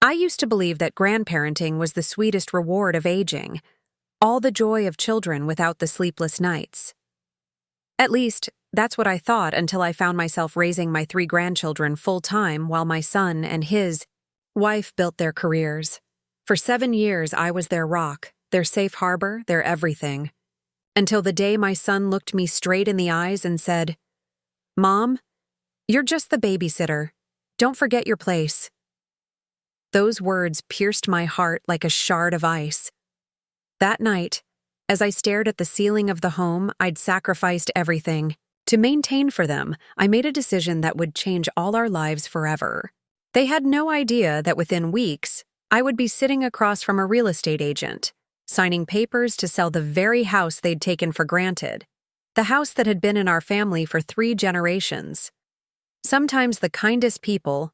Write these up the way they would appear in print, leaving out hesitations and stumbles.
I used to believe that grandparenting was the sweetest reward of aging, all the joy of children without the sleepless nights. At least, that's what I thought until I found myself raising my 3 grandchildren full-time while my son and his wife built their careers. For 7 years, I was their rock, their safe harbor, their everything. Until the day my son looked me straight in the eyes and said, "Mom, you're just the babysitter. Don't forget your place." Those words pierced my heart like a shard of ice. That night, as I stared at the ceiling of the home I'd sacrificed everything to maintain for them, I made a decision that would change all our lives forever. They had no idea that within weeks, I would be sitting across from a real estate agent, signing papers to sell the very house they'd taken for granted, the house that had been in our family for 3 generations. Sometimes the kindest people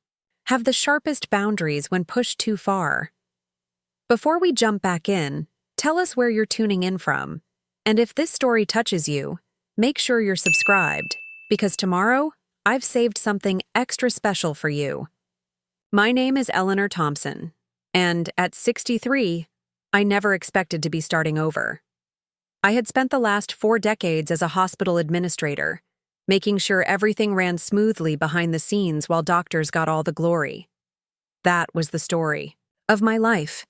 have the sharpest boundaries when pushed too far. Before we jump back in, tell us where you're tuning in from. And if this story touches you, make sure you're subscribed, because tomorrow, I've saved something extra special for you. My name is Eleanor Thompson, and at 63, I never expected to be starting over. I had spent the last 4 decades as a hospital administrator, making sure everything ran smoothly behind the scenes while doctors got all the glory. That was the story of my life,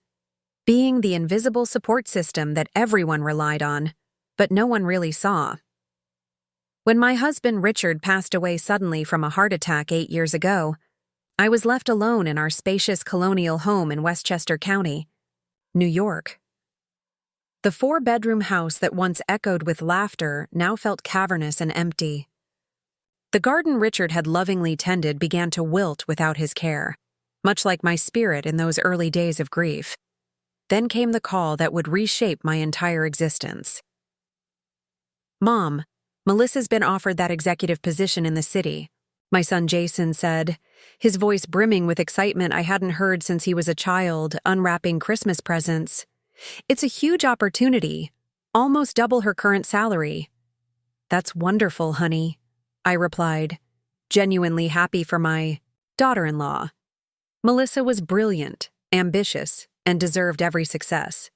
being the invisible support system that everyone relied on, but no one really saw. When my husband Richard passed away suddenly from a heart attack 8 years ago, I was left alone in our spacious colonial home in Westchester County, New York. The 4-bedroom house that once echoed with laughter now felt cavernous and empty. The garden Richard had lovingly tended began to wilt without his care, much like my spirit in those early days of grief. Then came the call that would reshape my entire existence. "Mom, Melissa's been offered that executive position in the city," my son Jason said, his voice brimming with excitement I hadn't heard since he was a child, unwrapping Christmas presents. "It's a huge opportunity, almost double her current salary." "That's wonderful, honey," I replied, genuinely happy for my daughter-in-law. Melissa was brilliant, ambitious, and deserved every success.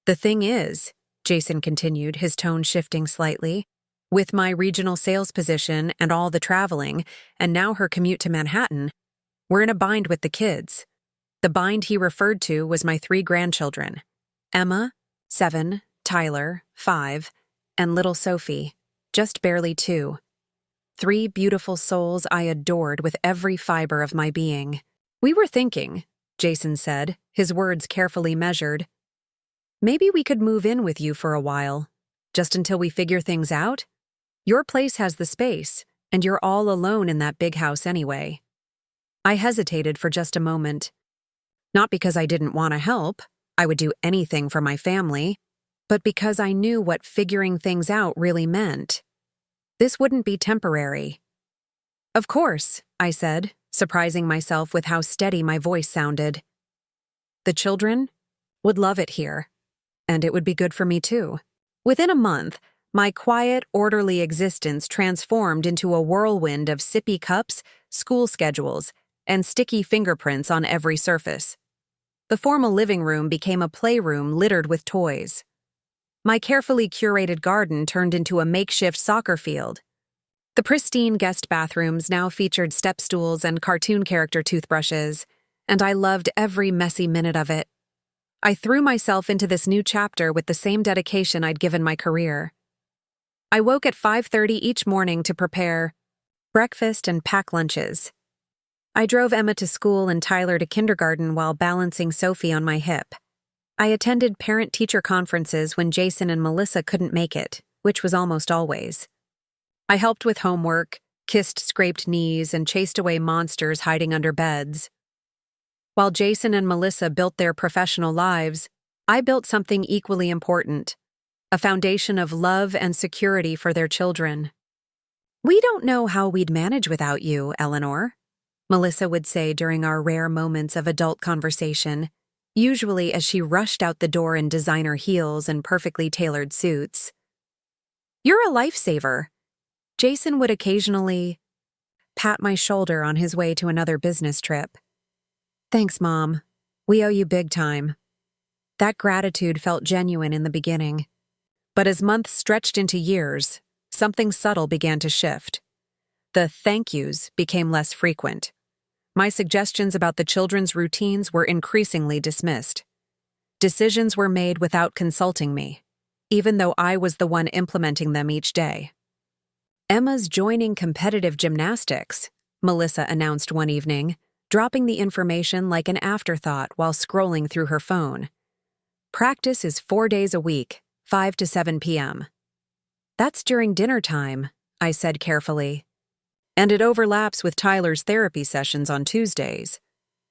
"The thing is," Jason continued, his tone shifting slightly, "with my regional sales position and all the traveling, and now her commute to Manhattan, we're in a bind with the kids." The bind he referred to was my 3 grandchildren, Emma, 7, Tyler, 5, and little Sophie, just barely 2. 3 beautiful souls I adored with every fiber of my being. "We were thinking," Jason said, his words carefully measured, "maybe we could move in with you for a while, just until we figure things out. Your place has the space, and you're all alone in that big house anyway." I hesitated for just a moment. Not because I didn't want to help, I would do anything for my family, but because I knew what figuring things out really meant. This wouldn't be temporary. "Of course," I said, surprising myself with how steady my voice sounded. "The children would love it here, and it would be good for me too." Within a month, my quiet, orderly existence transformed into a whirlwind of sippy cups, school schedules, and sticky fingerprints on every surface. The formal living room became a playroom littered with toys. My carefully curated garden turned into a makeshift soccer field. The pristine guest bathrooms now featured step stools and cartoon character toothbrushes, and I loved every messy minute of it. I threw myself into this new chapter with the same dedication I'd given my career. I woke at 5:30 each morning to prepare breakfast and pack lunches. I drove Emma to school and Tyler to kindergarten while balancing Sophie on my hip. I attended parent-teacher conferences when Jason and Melissa couldn't make it, which was almost always. I helped with homework, kissed scraped knees, and chased away monsters hiding under beds. While Jason and Melissa built their professional lives, I built something equally important, a foundation of love and security for their children. "We don't know how we'd manage without you, Eleanor," Melissa would say during our rare moments of adult conversation, usually as she rushed out the door in designer heels and perfectly tailored suits. "You're a lifesaver." Jason would occasionally pat my shoulder on his way to another business trip. Thanks, Mom. We owe you big time. That gratitude felt genuine in the beginning. But as months stretched into years, something subtle began to shift. The thank yous became less frequent. My suggestions about the children's routines were increasingly dismissed. Decisions were made without consulting me, even though I was the one implementing them each day. Emma's joining competitive gymnastics, Melissa announced one evening, dropping the information like an afterthought while scrolling through her phone. Practice is 4 days a week, 5 to 7 p.m. That's during dinner time, I said carefully. And it overlaps with Tyler's therapy sessions on Tuesdays.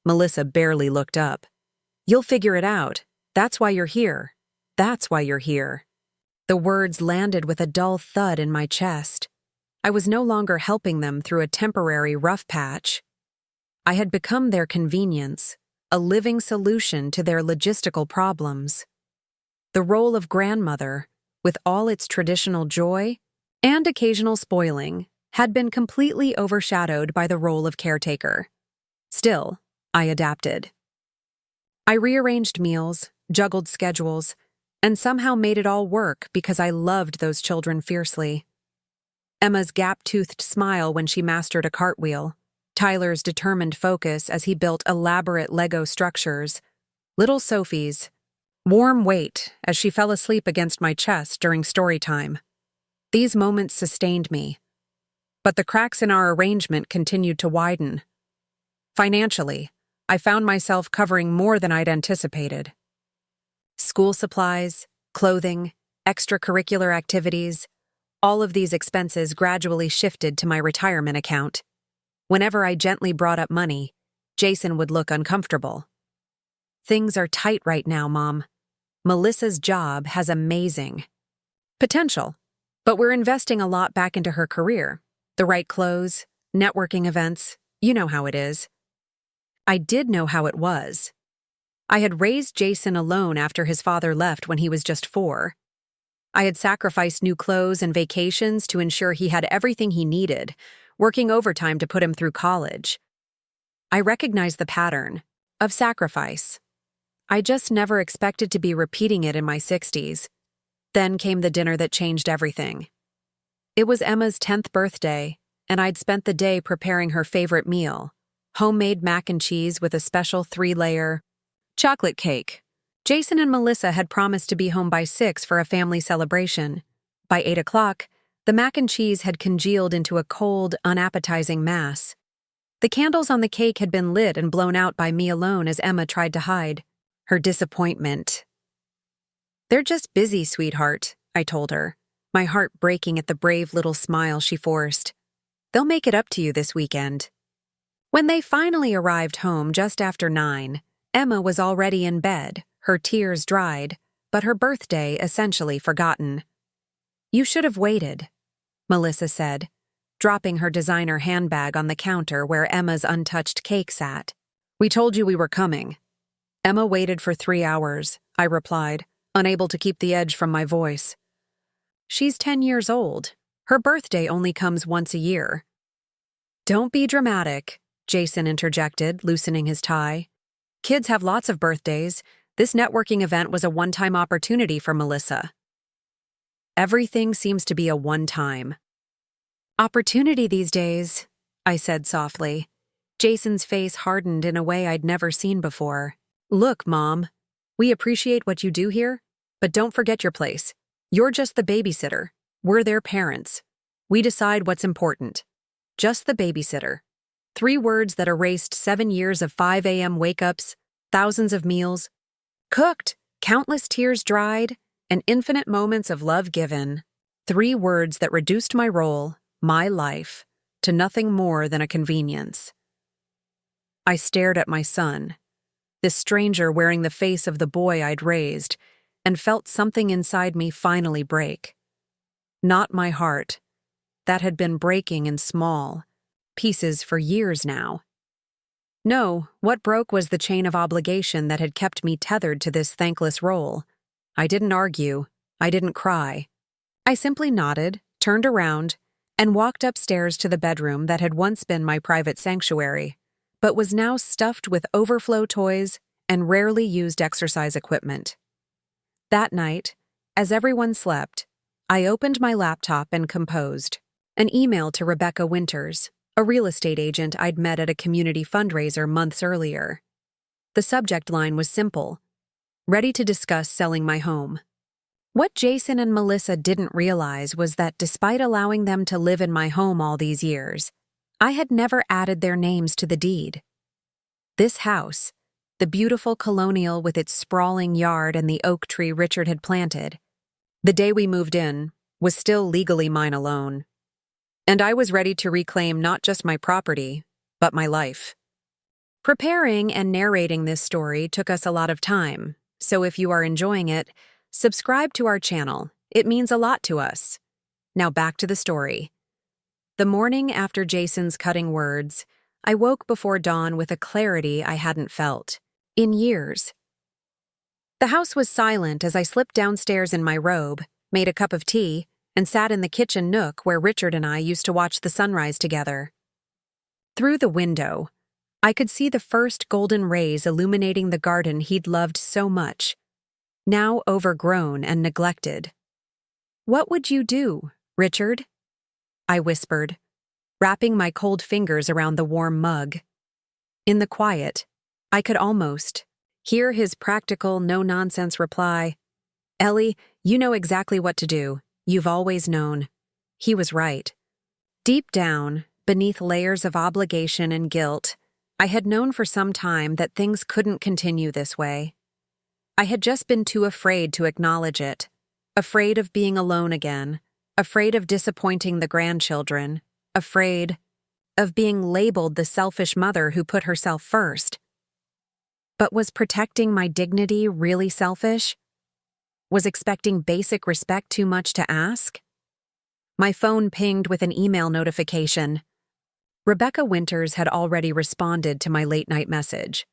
Melissa barely looked up. You'll figure it out. That's why you're here. That's why you're here. The words landed with a dull thud in my chest. I was no longer helping them through a temporary rough patch. I had become their convenience, a living solution to their logistical problems. The role of grandmother, with all its traditional joy and occasional spoiling, had been completely overshadowed by the role of caretaker. Still, I adapted. I rearranged meals, juggled schedules, and somehow made it all work because I loved those children fiercely. Emma's gap-toothed smile when she mastered a cartwheel, Tyler's determined focus as he built elaborate Lego structures, little Sophie's warm weight as she fell asleep against my chest during story time. These moments sustained me. But the cracks in our arrangement continued to widen. Financially, I found myself covering more than I'd anticipated. School supplies, clothing, extracurricular activities, all of these expenses gradually shifted to my retirement account. Whenever I gently brought up money, Jason would look uncomfortable. Things are tight right now, Mom. Melissa's job has amazing potential, but we're investing a lot back into her career. The right clothes, networking events, you know how it is. I did know how it was. I had raised Jason alone after his father left when he was just 4. I had sacrificed new clothes and vacations to ensure he had everything he needed, working overtime to put him through college. I recognized the pattern of sacrifice. I just never expected to be repeating it in my 60s. Then came the dinner that changed everything. It was Emma's 10th birthday, and I'd spent the day preparing her favorite meal, homemade mac and cheese with a special 3-layer chocolate cake. Jason and Melissa had promised to be home by 6 for a family celebration. By 8 o'clock, the mac and cheese had congealed into a cold, unappetizing mass. The candles on the cake had been lit and blown out by me alone as Emma tried to hide her disappointment. "They're just busy, sweetheart," I told her, my heart breaking at the brave little smile she forced. "They'll make it up to you this weekend." When they finally arrived home just after 9, Emma was already in bed, her tears dried, but her birthday essentially forgotten. "You should have waited," Melissa said, dropping her designer handbag on the counter where Emma's untouched cake sat. "We told you we were coming." "Emma waited for 3 hours," I replied, unable to keep the edge from my voice. "She's 10 years old. Her birthday only comes once a year." "Don't be dramatic," Jason interjected, loosening his tie. "Kids have lots of birthdays. This networking event was a one-time opportunity for Melissa." "Everything seems to be a one-time opportunity these days," I said softly. Jason's face hardened in a way I'd never seen before. "Look, Mom, we appreciate what you do here, but don't forget your place. You're just the babysitter. We're their parents. We decide what's important. Just the babysitter." 3 words that erased 7 years of 5 a.m. wake-ups, thousands of meals cooked, countless tears dried, and infinite moments of love given. 3 words that reduced my role, my life, to nothing more than a convenience. I stared at my son, this stranger wearing the face of the boy I'd raised, and felt something inside me finally break. Not my heart. That had been breaking in small pieces for years now. No, what broke was the chain of obligation that had kept me tethered to this thankless role. I didn't argue. I didn't cry. I simply nodded, turned around, and walked upstairs to the bedroom that had once been my private sanctuary. but was now stuffed with overflow toys and rarely used exercise equipment. That night, as everyone slept, I opened my laptop and composed an email to Rebecca Winters, a real estate agent I'd met at a community fundraiser months earlier. The subject line was simple: ready to discuss selling my home. What Jason and Melissa didn't realize was that despite allowing them to live in my home all these years, I had never added their names to the deed. This house, the beautiful colonial with its sprawling yard and the oak tree Richard had planted, the day we moved in, was still legally mine alone. And I was ready to reclaim not just my property, but my life. Preparing and narrating this story took us a lot of time, so if you are enjoying it, subscribe to our channel. It means a lot to us. Now back to the story. The morning after Jason's cutting words, I woke before dawn with a clarity I hadn't felt in years. The house was silent as I slipped downstairs in my robe, made a cup of tea, and sat in the kitchen nook where Richard and I used to watch the sunrise together. Through the window, I could see the first golden rays illuminating the garden he'd loved so much, now overgrown and neglected. "What would you do, Richard?" I whispered, wrapping my cold fingers around the warm mug. In the quiet, I could almost hear his practical, no-nonsense reply, "Ellie, you know exactly what to do. You've always known." He was right. Deep down, beneath layers of obligation and guilt, I had known for some time that things couldn't continue this way. I had just been too afraid to acknowledge it, afraid of being alone again, afraid of disappointing the grandchildren, afraid of being labeled the selfish mother who put herself first. But was protecting my dignity really selfish? Was expecting basic respect too much to ask? My phone pinged with an email notification. Rebecca Winters had already responded to my late-night message.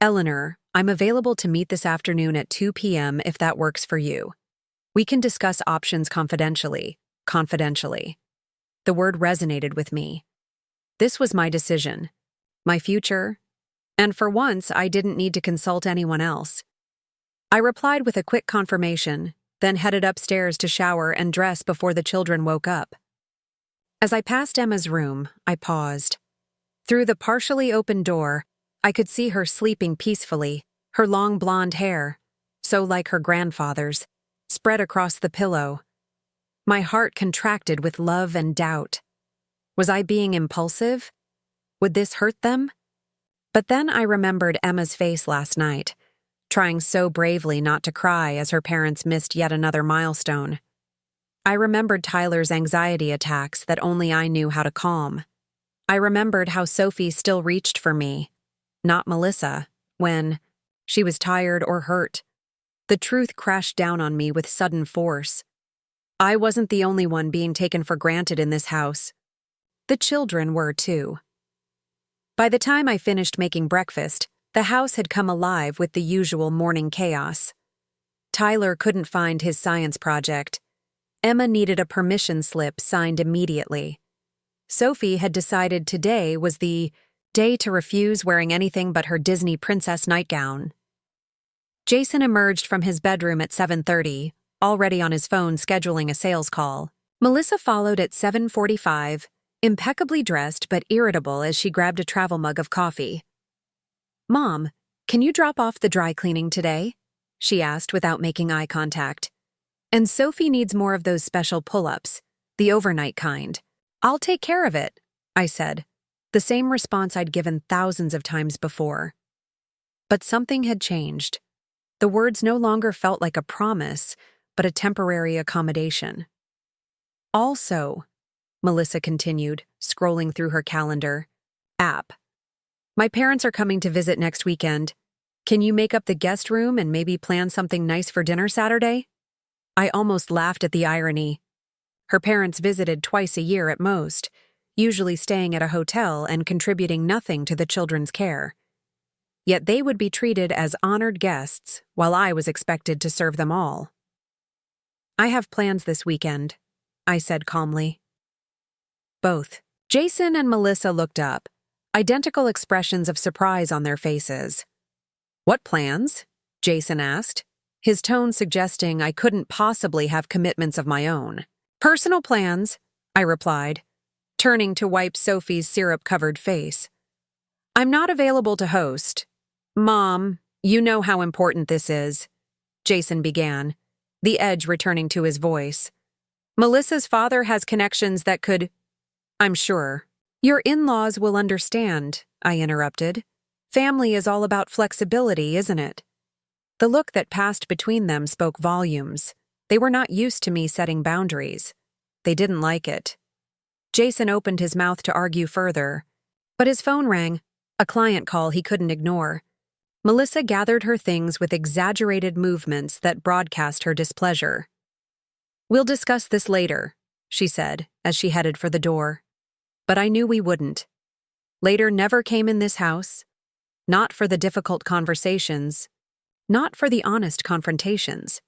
"Eleanor, I'm available to meet this afternoon at 2 p.m. if that works for you. We can discuss options confidentially. The word resonated with me. This was my decision, my future, and for once I didn't need to consult anyone else. I replied with a quick confirmation, then headed upstairs to shower and dress before the children woke up. As I passed Emma's room, I paused. Through the partially open door, I could see her sleeping peacefully, her long blonde hair, so like her grandfather's, spread across the pillow. My heart contracted with love and doubt. Was I being impulsive? Would this hurt them? But then I remembered Emma's face last night, trying so bravely not to cry as her parents missed yet another milestone. I remembered Tyler's anxiety attacks that only I knew how to calm. I remembered how Sophie still reached for me, not Melissa, when she was tired or hurt. The truth crashed down on me with sudden force. I wasn't the only one being taken for granted in this house. The children were too. By the time I finished making breakfast, the house had come alive with the usual morning chaos. Tyler couldn't find his science project. Emma needed a permission slip signed immediately. Sophie had decided today was the day to refuse wearing anything but her Disney princess nightgown. Jason emerged from his bedroom at 7:30, already on his phone scheduling a sales call. Melissa followed at 7:45, impeccably dressed but irritable as she grabbed a travel mug of coffee. "Mom, can you drop off the dry cleaning today?" she asked without making eye contact. "And Sophie needs more of those special pull-ups, the overnight kind." "I'll take care of it," I said, the same response I'd given thousands of times before. But something had changed. The words no longer felt like a promise, but a temporary accommodation. "Also," Melissa continued, scrolling through her calendar, "app. My parents are coming to visit next weekend. Can you make up the guest room and maybe plan something nice for dinner Saturday?" I almost laughed at the irony. Her parents visited twice a year at most, usually staying at a hotel and contributing nothing to the children's care. Yet they would be treated as honored guests while I was expected to serve them all. "I have plans this weekend," I said calmly. Both Jason and Melissa looked up, identical expressions of surprise on their faces. "What plans?" Jason asked, his tone suggesting I couldn't possibly have commitments of my own. "Personal plans," I replied, turning to wipe Sophie's syrup-covered face. "I'm not available to host." "Mom, you know how important this is," Jason began, the edge returning to his voice. "Melissa's father has connections that could—" "I'm sure. Your in-laws will understand," I interrupted. "Family is all about flexibility, isn't it?" The look that passed between them spoke volumes. They were not used to me setting boundaries. They didn't like it. Jason opened his mouth to argue further, but his phone rang, a client call he couldn't ignore. Melissa gathered her things with exaggerated movements that broadcast her displeasure. "We'll discuss this later," she said as she headed for the door. But I knew we wouldn't. Later never came in this house. Not for the difficult conversations. Not for the honest confrontations.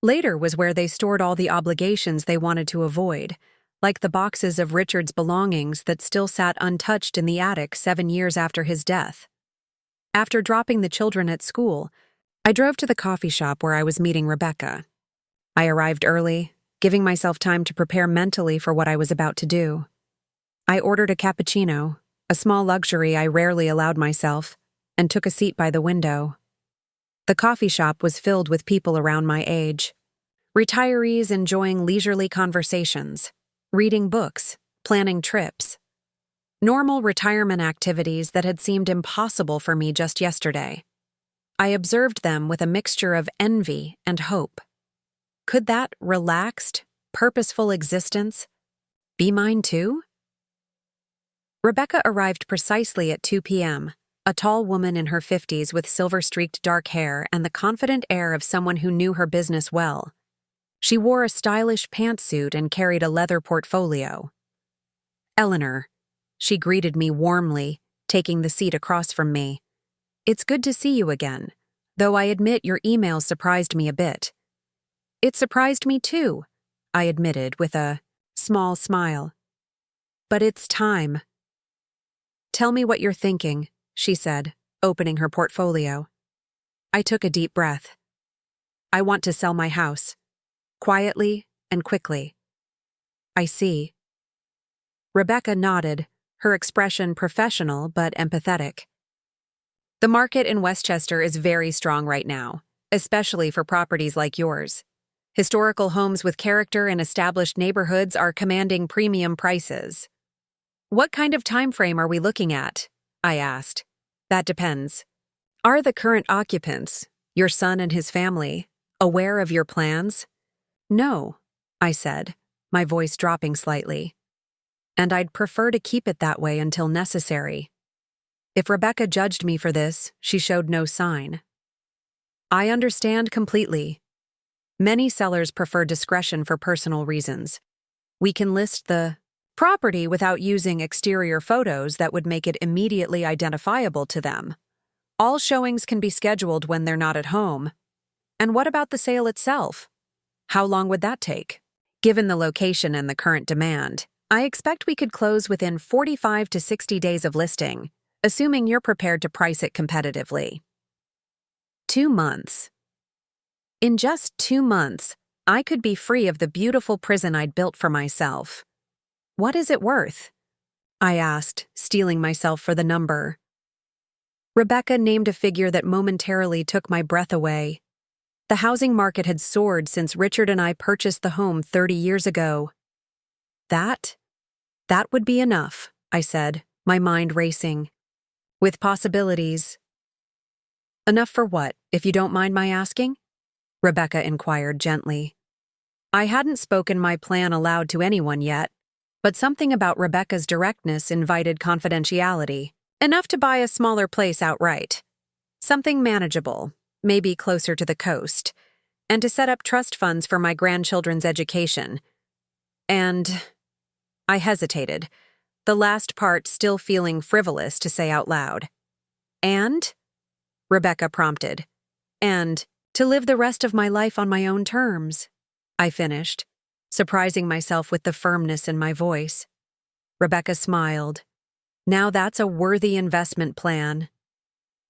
Later was where they stored all the obligations they wanted to avoid, like the boxes of Richard's belongings that still sat untouched in the attic 7 years after his death. After dropping the children at school, I drove to the coffee shop where I was meeting Rebecca. I arrived early, giving myself time to prepare mentally for what I was about to do. I ordered a cappuccino, a small luxury I rarely allowed myself, and took a seat by the window. The coffee shop was filled with people around my age. Retirees enjoying leisurely conversations, reading books, planning trips. Normal retirement activities that had seemed impossible for me just yesterday. I observed them with a mixture of envy and hope. Could that relaxed, purposeful existence be mine too? Rebecca arrived precisely at 2 p.m., a tall woman in her 50s with silver-streaked dark hair and the confident air of someone who knew her business well. She wore a stylish pantsuit and carried a leather portfolio. "Eleanor," she greeted me warmly, taking the seat across from me. "It's good to see you again, though I admit your email surprised me a bit." "It surprised me too," I admitted with a small smile. "But it's time." "Tell me what you're thinking," she said, opening her portfolio. I took a deep breath. "I want to sell my house. Quietly and quickly." "I see." Rebecca nodded, her expression professional but empathetic. "The market in Westchester is very strong right now, especially for properties like yours. Historical homes with character in established neighborhoods are commanding premium prices." "What kind of time frame are we looking at?" I asked. "That depends. Are the current occupants, your son and his family, aware of your plans?" "No," I said, my voice dropping slightly. "And I'd prefer to keep it that way until necessary." If Rebecca judged me for this, she showed no sign. "I understand completely. Many sellers prefer discretion for personal reasons. We can list the property without using exterior photos that would make it immediately identifiable to them. All showings can be scheduled when they're not at home. And what about the sale itself? How long would that take? Given the location and the current demand, I expect we could close within 45 to 60 days of listing, assuming you're prepared to price it competitively." 2 months. In just 2 months, I could be free of the beautiful prison I'd built for myself. "What is it worth?" I asked, steeling myself for the number. Rebecca named a figure that momentarily took my breath away. The housing market had soared since Richard and I purchased the home 30 years ago. That would be enough," I said, my mind racing. "With possibilities." "Enough for what, if you don't mind my asking?" Rebecca inquired gently. I hadn't spoken my plan aloud to anyone yet, but something about Rebecca's directness invited confidentiality. "Enough to buy a smaller place outright. Something manageable, maybe closer to the coast, and to set up trust funds for my grandchildren's education. And—" I hesitated, the last part still feeling frivolous to say out loud. "And?" Rebecca prompted. "And to live the rest of my life on my own terms," I finished, surprising myself with the firmness in my voice. Rebecca smiled. Now that's a worthy investment plan.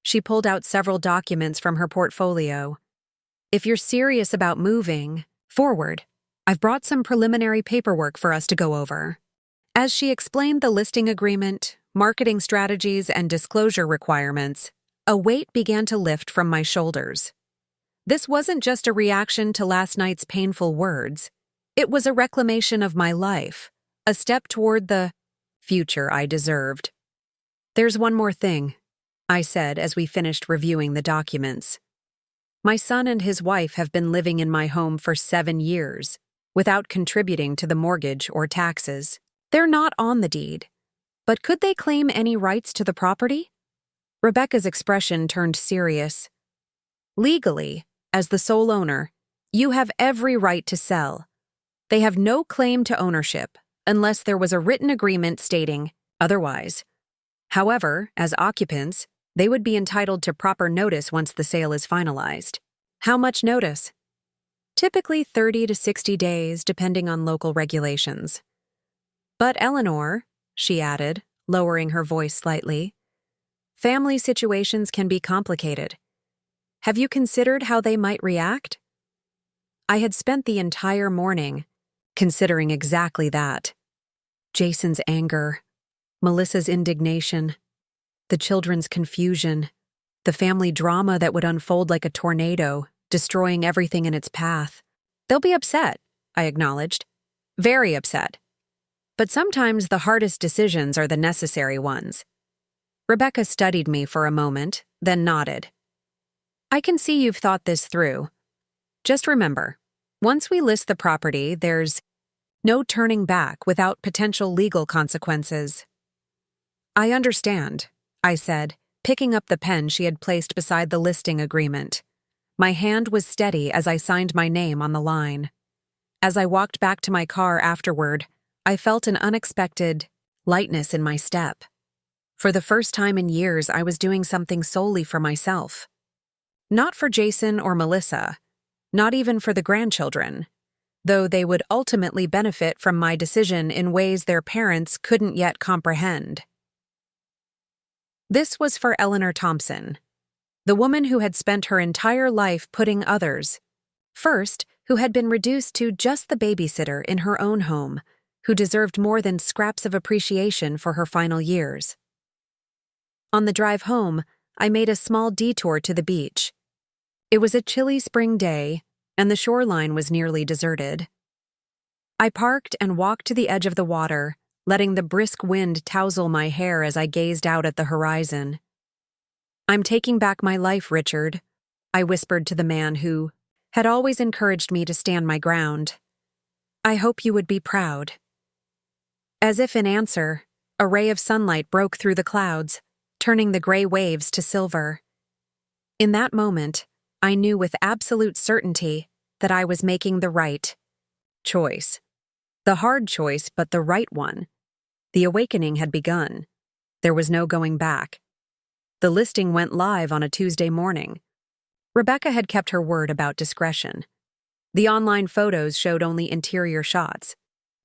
She pulled out several documents from her portfolio. If you're serious about moving forward, I've brought some preliminary paperwork for us to go over. As she explained the listing agreement, marketing strategies, and disclosure requirements, a weight began to lift from my shoulders. This wasn't just a reaction to last night's painful words. It was a reclamation of my life, a step toward the future I deserved. There's one more thing, I said as we finished reviewing the documents. My son and his wife have been living in my home for 7 years, without contributing to the mortgage or taxes. They're not on the deed. But could they claim any rights to the property? Rebecca's expression turned serious. Legally, as the sole owner, you have every right to sell. They have no claim to ownership, unless there was a written agreement stating otherwise. However, as occupants, they would be entitled to proper notice once the sale is finalized. How much notice? Typically 30 to 60 days, depending on local regulations. But Eleanor, she added, lowering her voice slightly, family situations can be complicated. Have you considered how they might react? I had spent the entire morning considering exactly that. Jason's anger, Melissa's indignation, the children's confusion, the family drama that would unfold like a tornado, destroying everything in its path. They'll be upset, I acknowledged. Very upset. But sometimes the hardest decisions are the necessary ones. Rebecca studied me for a moment, then nodded. I can see you've thought this through. Just remember, once we list the property, there's no turning back without potential legal consequences. I understand, I said, picking up the pen she had placed beside the listing agreement. My hand was steady as I signed my name on the line. As I walked back to my car afterward, I felt an unexpected lightness in my step. For the first time in years, I was doing something solely for myself. Not for Jason or Melissa, not even for the grandchildren, though they would ultimately benefit from my decision in ways their parents couldn't yet comprehend. This was for Eleanor Thompson, the woman who had spent her entire life putting others first, who had been reduced to just the babysitter in her own home, who deserved more than scraps of appreciation for her final years. On the drive home, I made a small detour to the beach. It was a chilly spring day, and the shoreline was nearly deserted. I parked and walked to the edge of the water, letting the brisk wind tousle my hair as I gazed out at the horizon. I'm taking back my life, Richard, I whispered to the man who had always encouraged me to stand my ground. I hope you would be proud. As if in answer, a ray of sunlight broke through the clouds, turning the gray waves to silver. In that moment, I knew with absolute certainty that I was making the right choice. The hard choice, but the right one. The awakening had begun. There was no going back. The listing went live on a Tuesday morning. Rebecca had kept her word about discretion. The online photos showed only interior shots,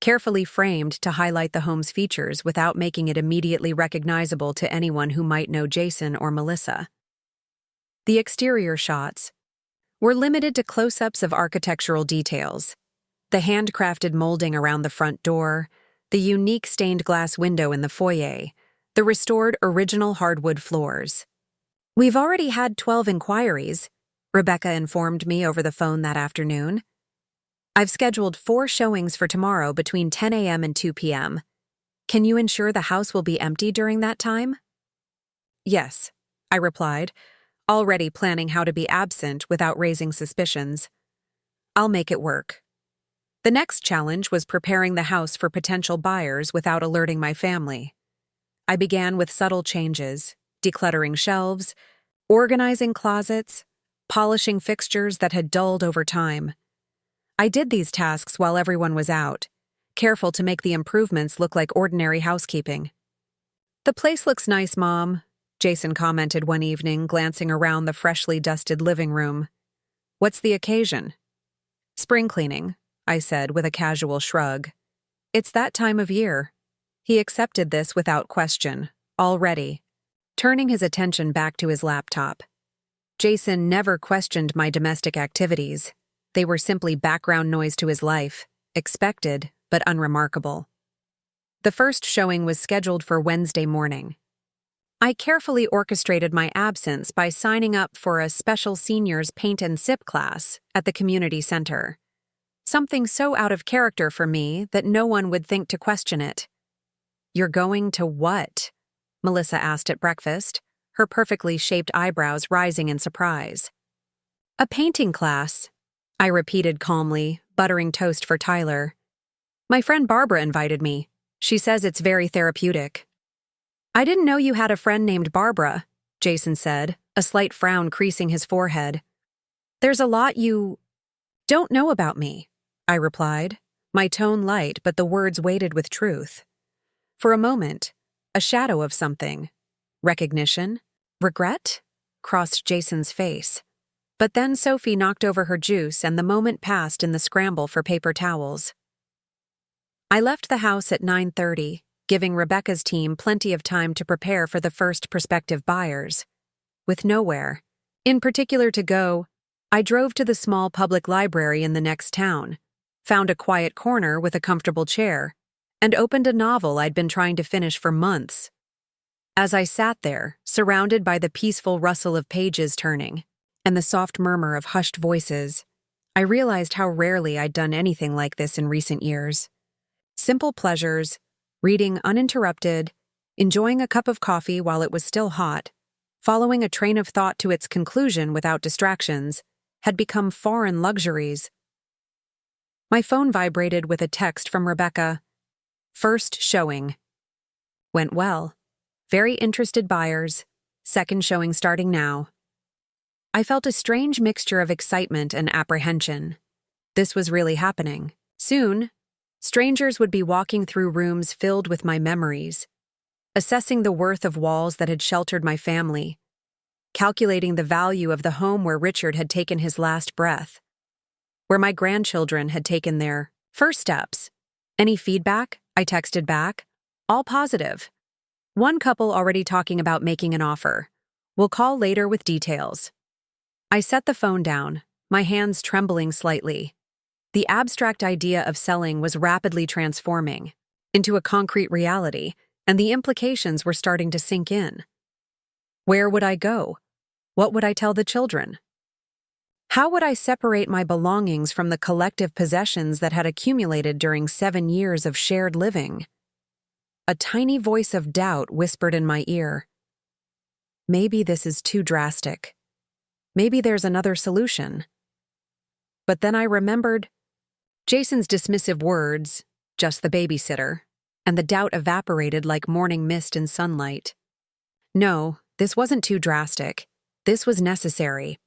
carefully framed to highlight the home's features without making it immediately recognizable to anyone who might know Jason or Melissa. The exterior shots were limited to close-ups of architectural details, the handcrafted molding around the front door, the unique stained glass window in the foyer, the restored original hardwood floors. We've already had 12 inquiries, Rebecca informed me over the phone that afternoon. I've scheduled 4 showings for tomorrow between 10 a.m. and 2 p.m. Can you ensure the house will be empty during that time? Yes, I replied, already planning how to be absent without raising suspicions. I'll make it work. The next challenge was preparing the house for potential buyers without alerting my family. I began with subtle changes, decluttering shelves, organizing closets, polishing fixtures that had dulled over time. I did these tasks while everyone was out, careful to make the improvements look like ordinary housekeeping. "The place looks nice, Mom," Jason commented one evening, glancing around the freshly dusted living room. "What's the occasion?" "Spring cleaning," I said with a casual shrug. "It's that time of year." He accepted this without question, already, turning his attention back to his laptop. Jason never questioned my domestic activities. They were simply background noise to his life, expected but unremarkable. The first showing was scheduled for Wednesday morning. I carefully orchestrated my absence by signing up for a special seniors paint and sip class at the community center. Something so out of character for me that no one would think to question it. "You're going to what?" Melissa asked at breakfast, her perfectly shaped eyebrows rising in surprise. "A painting class," I repeated calmly, buttering toast for Tyler. "My friend Barbara invited me. She says it's very therapeutic." "I didn't know you had a friend named Barbara," Jason said, a slight frown creasing his forehead. "There's a lot you don't know about me," I replied, my tone light but the words weighted with truth. For a moment, a shadow of something, recognition, regret, crossed Jason's face. But then Sophie knocked over her juice and the moment passed in the scramble for paper towels. I left the house at 9:30, giving Rebecca's team plenty of time to prepare for the first prospective buyers. With nowhere in particular to go, I drove to the small public library in the next town, found a quiet corner with a comfortable chair, and opened a novel I'd been trying to finish for months. As I sat there, surrounded by the peaceful rustle of pages turning and the soft murmur of hushed voices, I realized how rarely I'd done anything like this in recent years. Simple pleasures, reading uninterrupted, enjoying a cup of coffee while it was still hot, following a train of thought to its conclusion without distractions, had become foreign luxuries. My phone vibrated with a text from Rebecca. "First showing. Went well. Very interested buyers. Second showing starting now." I felt a strange mixture of excitement and apprehension. This was really happening. Soon, strangers would be walking through rooms filled with my memories, assessing the worth of walls that had sheltered my family, calculating the value of the home where Richard had taken his last breath, where my grandchildren had taken their first steps. "Any feedback?" I texted back. "All positive. One couple already talking about making an offer. We'll call later with details." I set the phone down, my hands trembling slightly. The abstract idea of selling was rapidly transforming into a concrete reality, and the implications were starting to sink in. Where would I go? What would I tell the children? How would I separate my belongings from the collective possessions that had accumulated during 7 years of shared living? A tiny voice of doubt whispered in my ear. Maybe this is too drastic. Maybe there's another solution. But then I remembered Jason's dismissive words, "just the babysitter," and the doubt evaporated like morning mist in sunlight. No, this wasn't too drastic. This was necessary.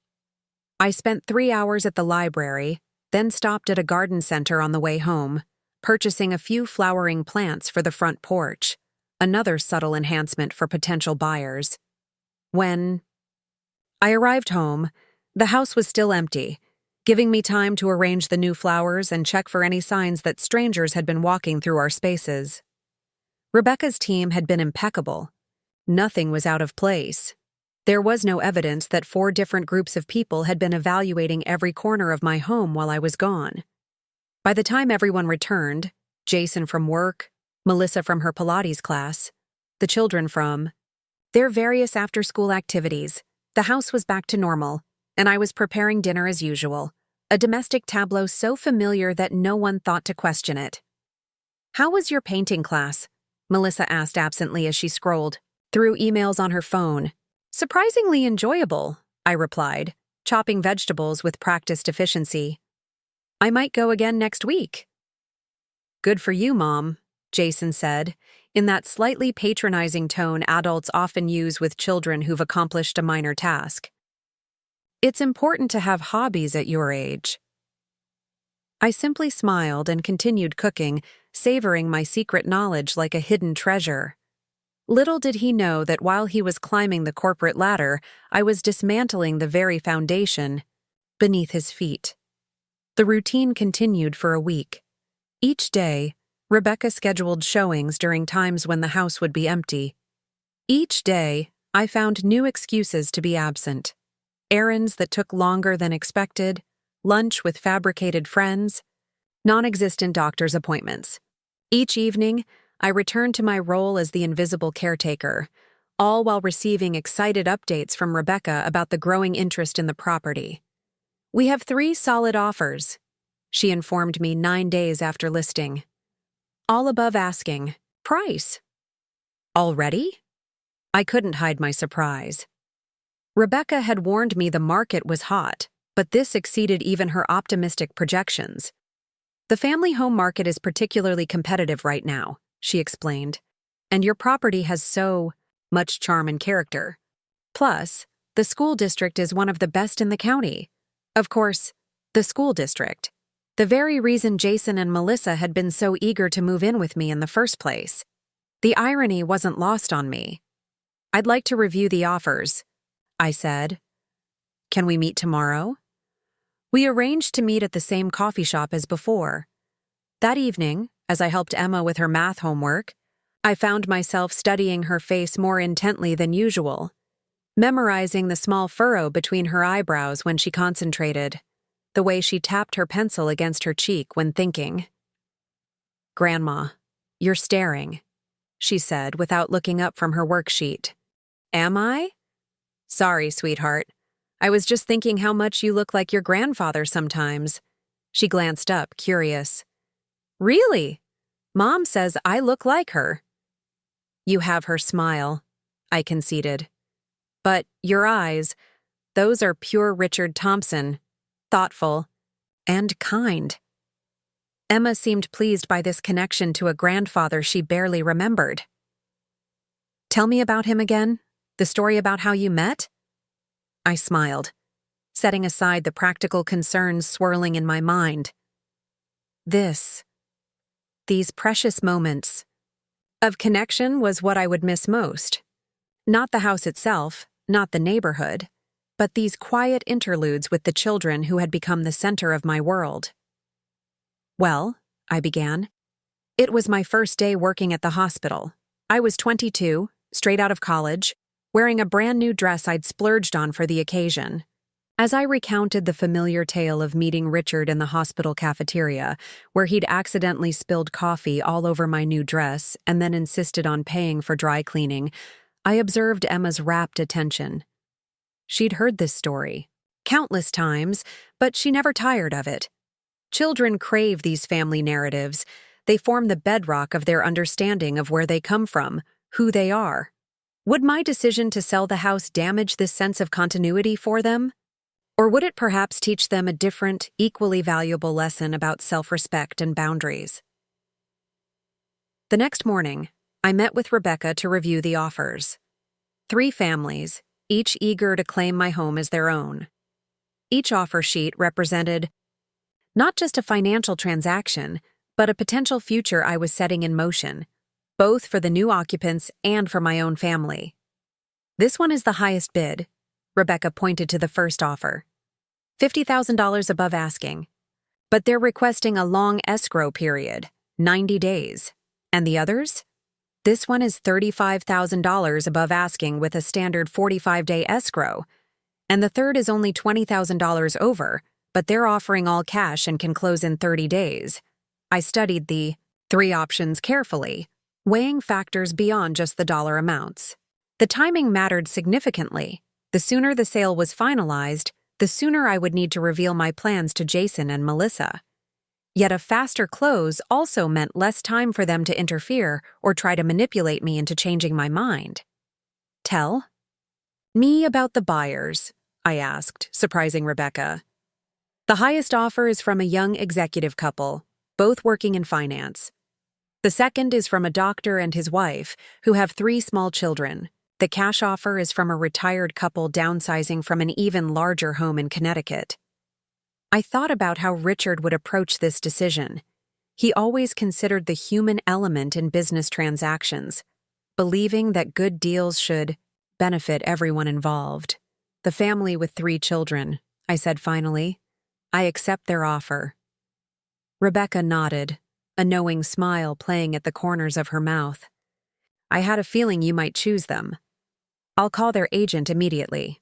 I spent 3 hours at the library, then stopped at a garden center on the way home, purchasing a few flowering plants for the front porch, another subtle enhancement for potential buyers. When I arrived home, the house was still empty, giving me time to arrange the new flowers and check for any signs that strangers had been walking through our spaces. Rebecca's team had been impeccable. Nothing was out of place. There was no evidence that 4 different groups of people had been evaluating every corner of my home while I was gone. By the time everyone returned, Jason from work, Melissa from her Pilates class, the children from their various after-school activities, the house was back to normal, and I was preparing dinner as usual, a domestic tableau so familiar that no one thought to question it. "How was your painting class?" Melissa asked absently as she scrolled through emails on her phone. "Surprisingly enjoyable," I replied, chopping vegetables with practiced efficiency. "I might go again next week." "Good for you, Mom," Jason said, in that slightly patronizing tone adults often use with children who've accomplished a minor task. "It's important to have hobbies at your age." I simply smiled and continued cooking, savoring my secret knowledge like a hidden treasure. Little did he know that while he was climbing the corporate ladder, I was dismantling the very foundation beneath his feet. The routine continued for a week. Each day, Rebecca scheduled showings during times when the house would be empty. Each day, I found new excuses to be absent. Errands that took longer than expected, lunch with fabricated friends, non-existent doctor's appointments. Each evening, I returned to my role as the invisible caretaker, all while receiving excited updates from Rebecca about the growing interest in the property. "We have 3 solid offers," she informed me 9 days after listing. "All above asking price." Already? I couldn't hide my surprise. Rebecca had warned me the market was hot, but this exceeded even her optimistic projections. "The family home market is particularly competitive right now," she explained, "and your property has so much charm and character. Plus, the school district is one of the best in the county." Of course, the school district. The very reason Jason and Melissa had been so eager to move in with me in the first place. The irony wasn't lost on me. "I'd like to review the offers," I said. "Can we meet tomorrow?" We arranged to meet at the same coffee shop as before. That evening, as I helped Emma with her math homework, I found myself studying her face more intently than usual, memorizing the small furrow between her eyebrows when she concentrated, the way she tapped her pencil against her cheek when thinking. "Grandma, you're staring," she said without looking up from her worksheet. "Am I? Sorry, sweetheart. I was just thinking how much you look like your grandfather sometimes." She glanced up, curious. "Really? Mom says I look like her." "You have her smile," I conceded. "But your eyes, those are pure Richard Thompson, thoughtful and kind." Emma seemed pleased by this connection to a grandfather she barely remembered. "Tell me about him again, the story about how you met?" I smiled, setting aside the practical concerns swirling in my mind. These precious moments of connection was what I would miss most. Not the house itself, not the neighborhood, but these quiet interludes with the children who had become the center of my world. "Well," I began, "it was my first day working at the hospital. I was 22, straight out of college, wearing a brand new dress I'd splurged on for the occasion." As I recounted the familiar tale of meeting Richard in the hospital cafeteria, where he'd accidentally spilled coffee all over my new dress and then insisted on paying for dry cleaning, I observed Emma's rapt attention. She'd heard this story countless times, but she never tired of it. Children crave these family narratives. They form the bedrock of their understanding of where they come from, who they are. Would my decision to sell the house damage this sense of continuity for them? Or would it perhaps teach them a different, equally valuable lesson about self-respect and boundaries? The next morning, I met with Rebecca to review the offers. 3 families, each eager to claim my home as their own. Each offer sheet represented not just a financial transaction, but a potential future I was setting in motion, both for the new occupants and for my own family. "This one is the highest bid," Rebecca pointed to the first offer. $50,000 above asking. But they're requesting a long escrow period, 90 days. And the others? This one is $35,000 above asking with a standard 45-day escrow. And the third is only $20,000 over, but they're offering all cash and can close in 30 days. I studied the 3 options carefully, weighing factors beyond just the dollar amounts. The timing mattered significantly. The sooner the sale was finalized, the sooner I would need to reveal my plans to Jason and Melissa. Yet a faster close also meant less time for them to interfere or try to manipulate me into changing my mind. "Tell me about the buyers," I asked, surprising Rebecca. "The highest offer is from a young executive couple, both working in finance. The second is from a doctor and his wife, who have 3 small children. The cash offer is from a retired couple downsizing from an even larger home in Connecticut." I thought about how Richard would approach this decision. He always considered the human element in business transactions, believing that good deals should benefit everyone involved. "The family with 3 children," I said finally. "I accept their offer." Rebecca nodded, a knowing smile playing at the corners of her mouth. I had a feeling you might choose them. I'll call their agent immediately."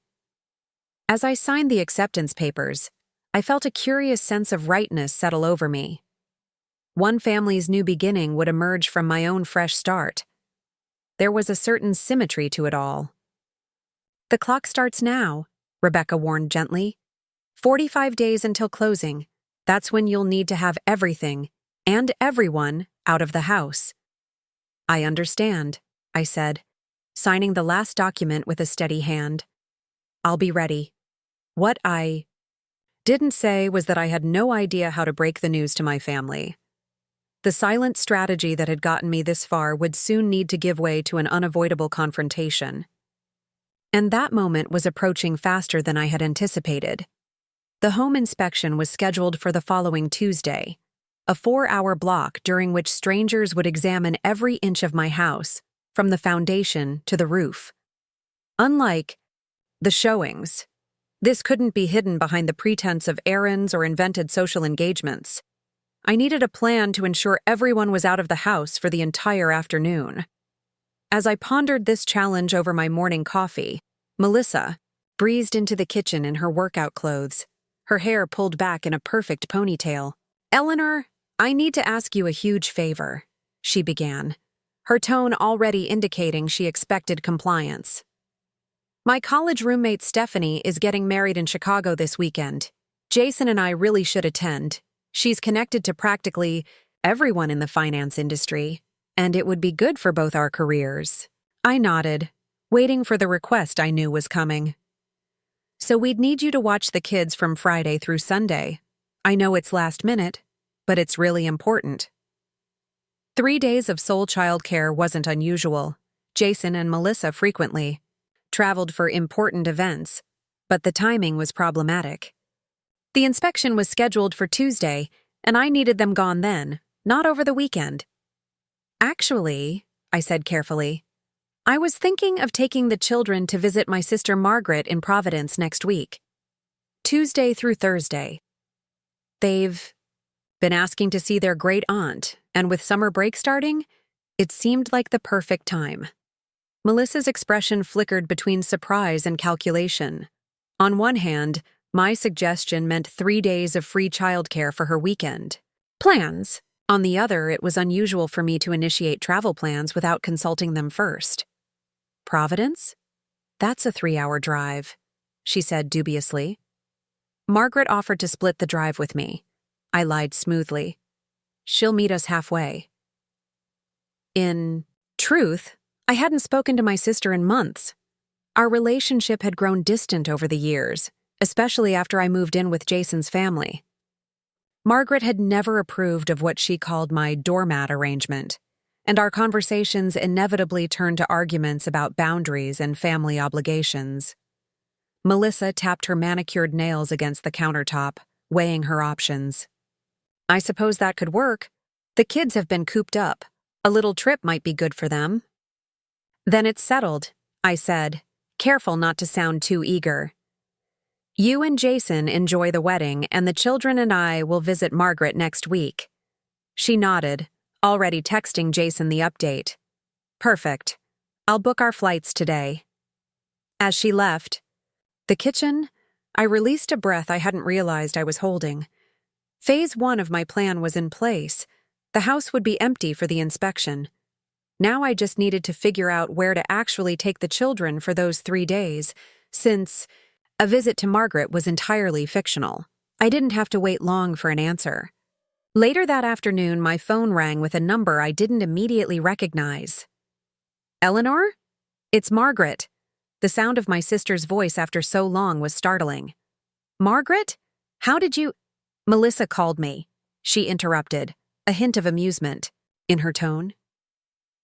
As I signed the acceptance papers, I felt a curious sense of rightness settle over me. One family's new beginning would emerge from my own fresh start. There was a certain symmetry to it all. "The clock starts now," Rebecca warned gently. 45 days until closing. That's when you'll need to have everything, and everyone, out of the house." "I understand," I said, signing the last document with a steady hand. "I'll be ready." What I didn't say was that I had no idea how to break the news to my family. The silent strategy that had gotten me this far would soon need to give way to an unavoidable confrontation. And that moment was approaching faster than I had anticipated. The home inspection was scheduled for the following Tuesday, a 4-hour block during which strangers would examine every inch of my house, from the foundation to the roof. Unlike the showings, this couldn't be hidden behind the pretense of errands or invented social engagements. I needed a plan to ensure everyone was out of the house for the entire afternoon. As I pondered this challenge over my morning coffee, Melissa breezed into the kitchen in her workout clothes, her hair pulled back in a perfect ponytail. "Eleanor, I need to ask you a huge favor," she began, her tone already indicating she expected compliance. "My college roommate Stephanie is getting married in Chicago this weekend. Jason and I really should attend. She's connected to practically everyone in the finance industry, and it would be good for both our careers." I nodded, waiting for the request I knew was coming. "So we'd need you to watch the kids from Friday through Sunday. I know it's last minute, but it's really important." 3 days of sole childcare wasn't unusual. Jason and Melissa frequently traveled for important events, but the timing was problematic. The inspection was scheduled for Tuesday, and I needed them gone then, not over the weekend. "Actually," I said carefully, "I was thinking of taking the children to visit my sister Margaret in Providence next week. Tuesday through Thursday. They've been asking to see their great aunt, and with summer break starting, it seemed like the perfect time." Melissa's expression flickered between surprise and calculation. On one hand, my suggestion meant 3 days of free childcare for her weekend plans. On the other, it was unusual for me to initiate travel plans without consulting them first. "Providence? That's a 3-hour drive," she said dubiously. "Margaret offered to split the drive with me." I lied smoothly. "She'll meet us halfway." In truth, I hadn't spoken to my sister in months. Our relationship had grown distant over the years, especially after I moved in with Jason's family. Margaret had never approved of what she called my doormat arrangement, and our conversations inevitably turned to arguments about boundaries and family obligations. Melissa tapped her manicured nails against the countertop, weighing her options. "I suppose that could work. The kids have been cooped up. A little trip might be good for them." "Then it's settled," I said, careful not to sound too eager. "You and Jason enjoy the wedding, and the children and I will visit Margaret next week." She nodded, already texting Jason the update. "Perfect. I'll book our flights today." As she left the kitchen, I released a breath I hadn't realized I was holding. Phase 1 of my plan was in place. The house would be empty for the inspection. Now I just needed to figure out where to actually take the children for those 3 days, since a visit to Margaret was entirely fictional. I didn't have to wait long for an answer. Later that afternoon, my phone rang with a number I didn't immediately recognize. "Eleanor? It's Margaret." The sound of my sister's voice after so long was startling. "Margaret? How did you—" "Melissa called me," she interrupted, a hint of amusement in her tone.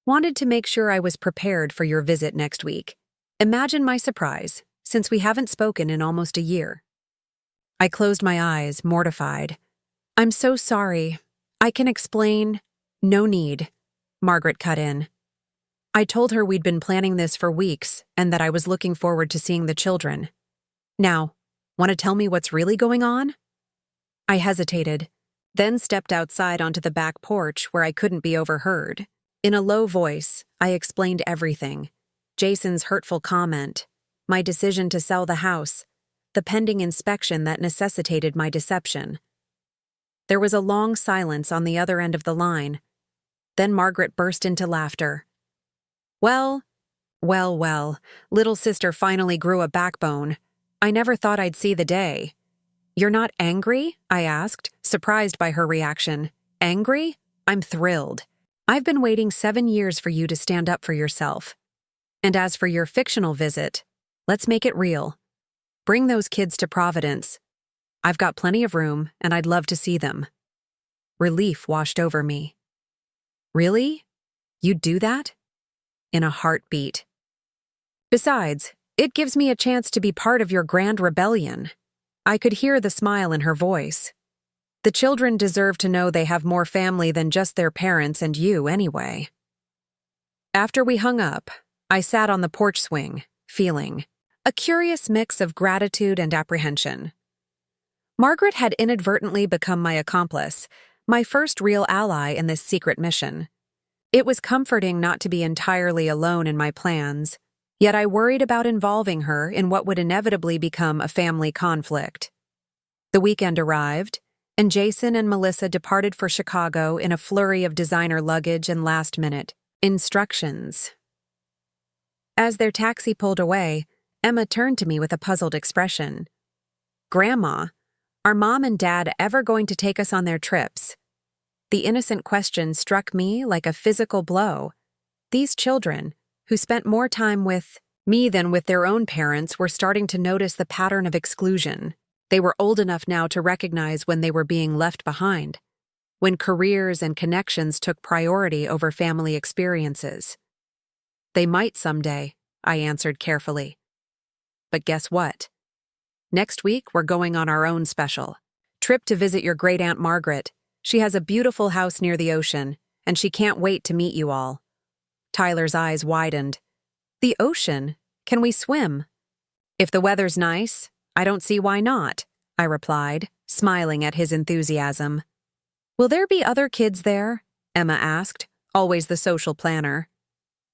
"Wanted to make sure I was prepared for your visit next week. Imagine my surprise, since we haven't spoken in almost a year." I closed my eyes, mortified. "I'm so sorry. I can explain." "No need," Margaret cut in. I told her we'd been planning this for weeks and that I was looking forward to seeing the children. "Now, want to tell me what's really going on?" I hesitated, then stepped outside onto the back porch where I couldn't be overheard. In a low voice, I explained everything. Jason's hurtful comment, my decision to sell the house, the pending inspection that necessitated my deception. There was a long silence on the other end of the line. Then Margaret burst into laughter. Well, little sister finally grew a backbone. I never thought I'd see the day. You're not angry? I asked, surprised by her reaction. Angry? I'm thrilled. I've been waiting 7 years for you to stand up for yourself. And as for your fictional visit, let's make it real. Bring those kids to Providence. I've got plenty of room, and I'd love to see them. Relief washed over me. Really? You'd do that? In a heartbeat. Besides, it gives me a chance to be part of your grand rebellion. I could hear the smile in her voice. The children deserve to know they have more family than just their parents and you anyway. After we hung up, I sat on the porch swing, feeling a curious mix of gratitude and apprehension. Margaret had inadvertently become my accomplice, my first real ally in this secret mission. It was comforting not to be entirely alone in my plans, yet I worried about involving her in what would inevitably become a family conflict. The weekend arrived, and Jason and Melissa departed for Chicago in a flurry of designer luggage and last-minute instructions. As their taxi pulled away, Emma turned to me with a puzzled expression. Grandma, are Mom and Dad ever going to take us on their trips? The innocent question struck me like a physical blow. These children, who spent more time with me than with their own parents, were starting to notice the pattern of exclusion. They were old enough now to recognize when they were being left behind, when careers and connections took priority over family experiences. They might someday, I answered carefully. But guess what? Next week, we're going on our own special trip to visit your great-aunt Margaret. She has a beautiful house near the ocean, and she can't wait to meet you all. Tyler's eyes widened. The ocean? Can we swim? If the weather's nice, I don't see why not, I replied, smiling at his enthusiasm. Will there be other kids there? Emma asked, always the social planner.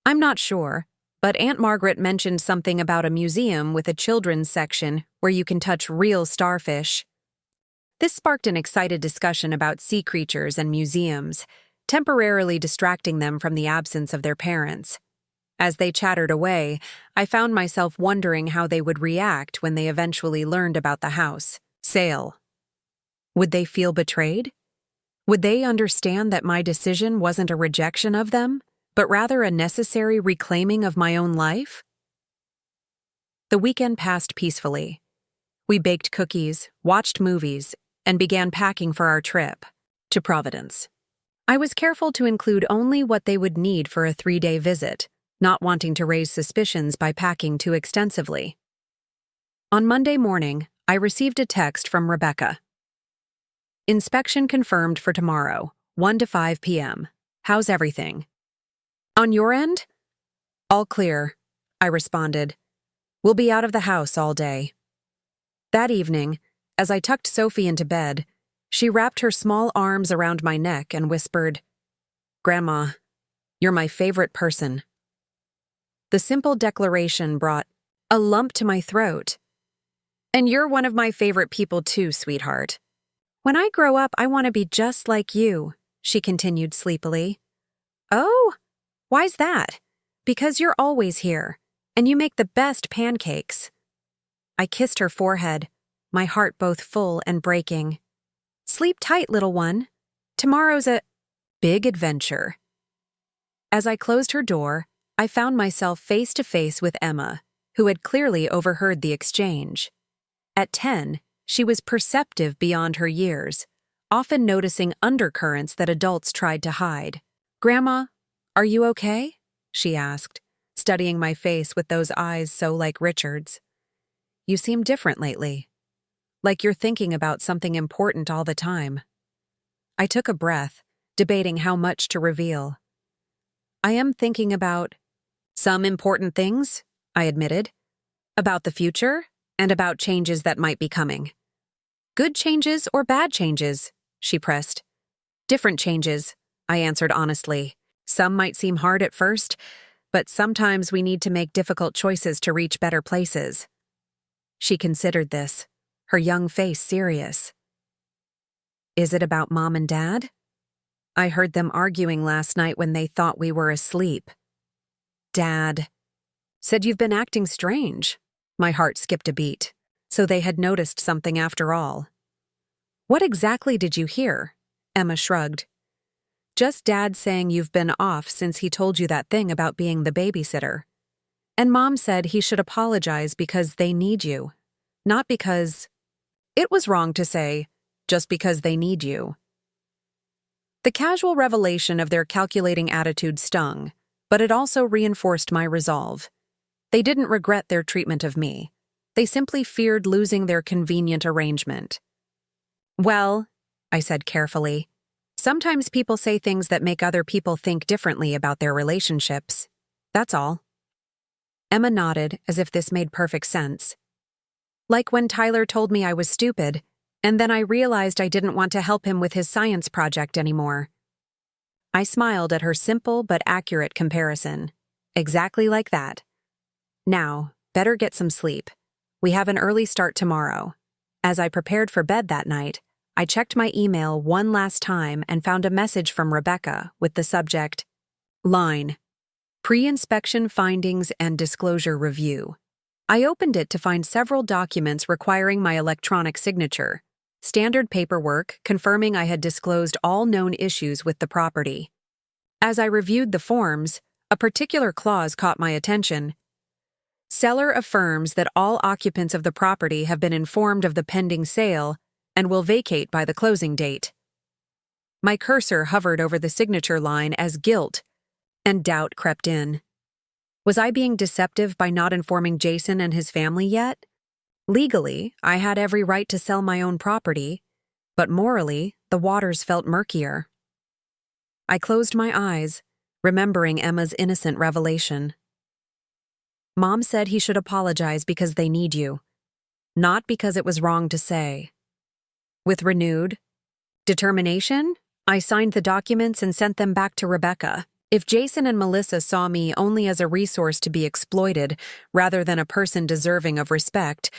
I'm not sure, but Aunt Margaret mentioned something about a museum with a children's section where you can touch real starfish. This sparked an excited discussion about sea creatures and museums, temporarily distracting them from the absence of their parents. As they chattered away, I found myself wondering how they would react when they eventually learned about the house sale. Would they feel betrayed? Would they understand that my decision wasn't a rejection of them, but rather a necessary reclaiming of my own life? The weekend passed peacefully. We baked cookies, watched movies, and began packing for our trip to Providence. I was careful to include only what they would need for a 3-day visit, not wanting to raise suspicions by packing too extensively. On Monday morning, I received a text from Rebecca. Inspection confirmed for tomorrow, 1 to 5 p.m. How's everything? On your end? All clear, I responded. We'll be out of the house all day. That evening, as I tucked Sophie into bed, she wrapped her small arms around my neck and whispered, Grandma, you're my favorite person. The simple declaration brought a lump to my throat. And you're one of my favorite people too, sweetheart. When I grow up, I want to be just like you, she continued sleepily. Oh, why's that? Because you're always here, and you make the best pancakes. I kissed her forehead, my heart both full and breaking. Sleep tight, little one. Tomorrow's a big adventure. As I closed her door, I found myself face to face with Emma, who had clearly overheard the exchange. At 10, she was perceptive beyond her years, often noticing undercurrents that adults tried to hide. Grandma, are you okay? She asked, studying my face with those eyes so like Richard's. You seem different lately. Like you're thinking about something important all the time. I took a breath, debating how much to reveal. I am thinking about some important things, I admitted. About the future, and about changes that might be coming. Good changes or bad changes, she pressed. Different changes, I answered honestly, Some might seem hard at first, but sometimes we need to make difficult choices to reach better places. She considered this, her young face serious. Is it about Mom and Dad? I heard them arguing last night when they thought we were asleep. Dad said you've been acting strange. My heart skipped a beat. So they had noticed something after all. What exactly did you hear? Emma shrugged. Just Dad saying you've been off since he told you that thing about being the babysitter. And Mom said he should apologize because they need you. Not because... It was wrong to say, just because they need you. The casual revelation of their calculating attitude stung, but it also reinforced my resolve. They didn't regret their treatment of me. They simply feared losing their convenient arrangement. Well, I said carefully, sometimes people say things that make other people think differently about their relationships. That's all. Emma nodded as if this made perfect sense. Like when Tyler told me I was stupid, and then I realized I didn't want to help him with his science project anymore. I smiled at her simple but accurate comparison. Exactly like that. Now, better get some sleep. We have an early start tomorrow. As I prepared for bed that night, I checked my email one last time and found a message from Rebecca with the subject, Line, Pre-Inspection Findings and Disclosure Review. I opened it to find several documents requiring my electronic signature, standard paperwork confirming I had disclosed all known issues with the property. As I reviewed the forms, a particular clause caught my attention. Seller affirms that all occupants of the property have been informed of the pending sale and will vacate by the closing date. My cursor hovered over the signature line as guilt, and doubt crept in. Was I being deceptive by not informing Jason and his family yet? Legally, I had every right to sell my own property, but morally, the waters felt murkier. I closed my eyes, remembering Emma's innocent revelation. Mom said he should apologize because they need you, not because it was wrong to say. With renewed determination, I signed the documents and sent them back to Rebecca. If Jason and Melissa saw me only as a resource to be exploited rather than a person deserving of respect,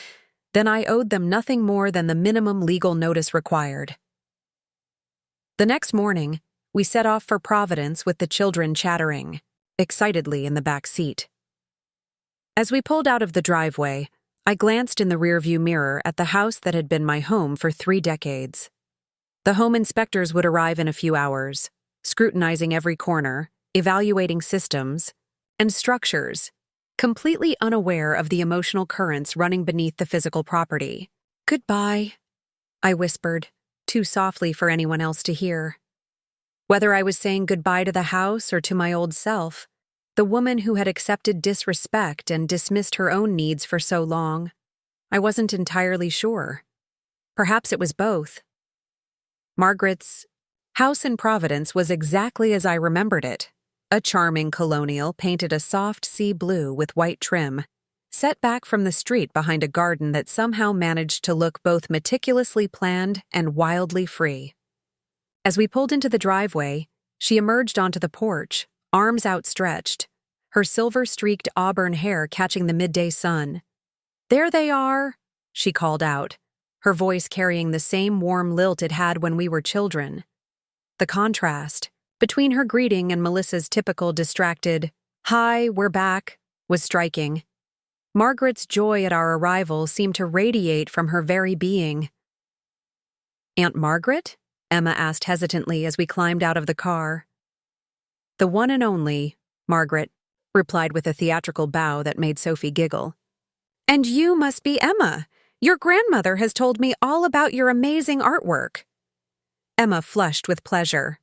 then I owed them nothing more than the minimum legal notice required. The next morning, we set off for Providence with the children chattering excitedly in the back seat. As we pulled out of the driveway, I glanced in the rearview mirror at the house that had been my home for 3 decades. The home inspectors would arrive in a few hours, scrutinizing every corner, evaluating systems and structures, completely unaware of the emotional currents running beneath the physical property. Goodbye, I whispered, too softly for anyone else to hear. Whether I was saying goodbye to the house or to my old self, the woman who had accepted disrespect and dismissed her own needs for so long, I wasn't entirely sure. Perhaps it was both. Margaret's house in Providence was exactly as I remembered it. A charming colonial painted a soft sea blue with white trim, set back from the street behind a garden that somehow managed to look both meticulously planned and wildly free. As we pulled into the driveway, she emerged onto the porch, arms outstretched, her silver-streaked auburn hair catching the midday sun. "There they are," she called out, her voice carrying the same warm lilt it had when we were children. The contrast between her greeting and Melissa's typical distracted, "Hi, we're back," was striking. Margaret's joy at our arrival seemed to radiate from her very being. "Aunt Margaret?" Emma asked hesitantly as we climbed out of the car. "The one and only," Margaret replied with a theatrical bow that made Sophie giggle. "And you must be Emma. Your grandmother has told me all about your amazing artwork." Emma flushed with pleasure.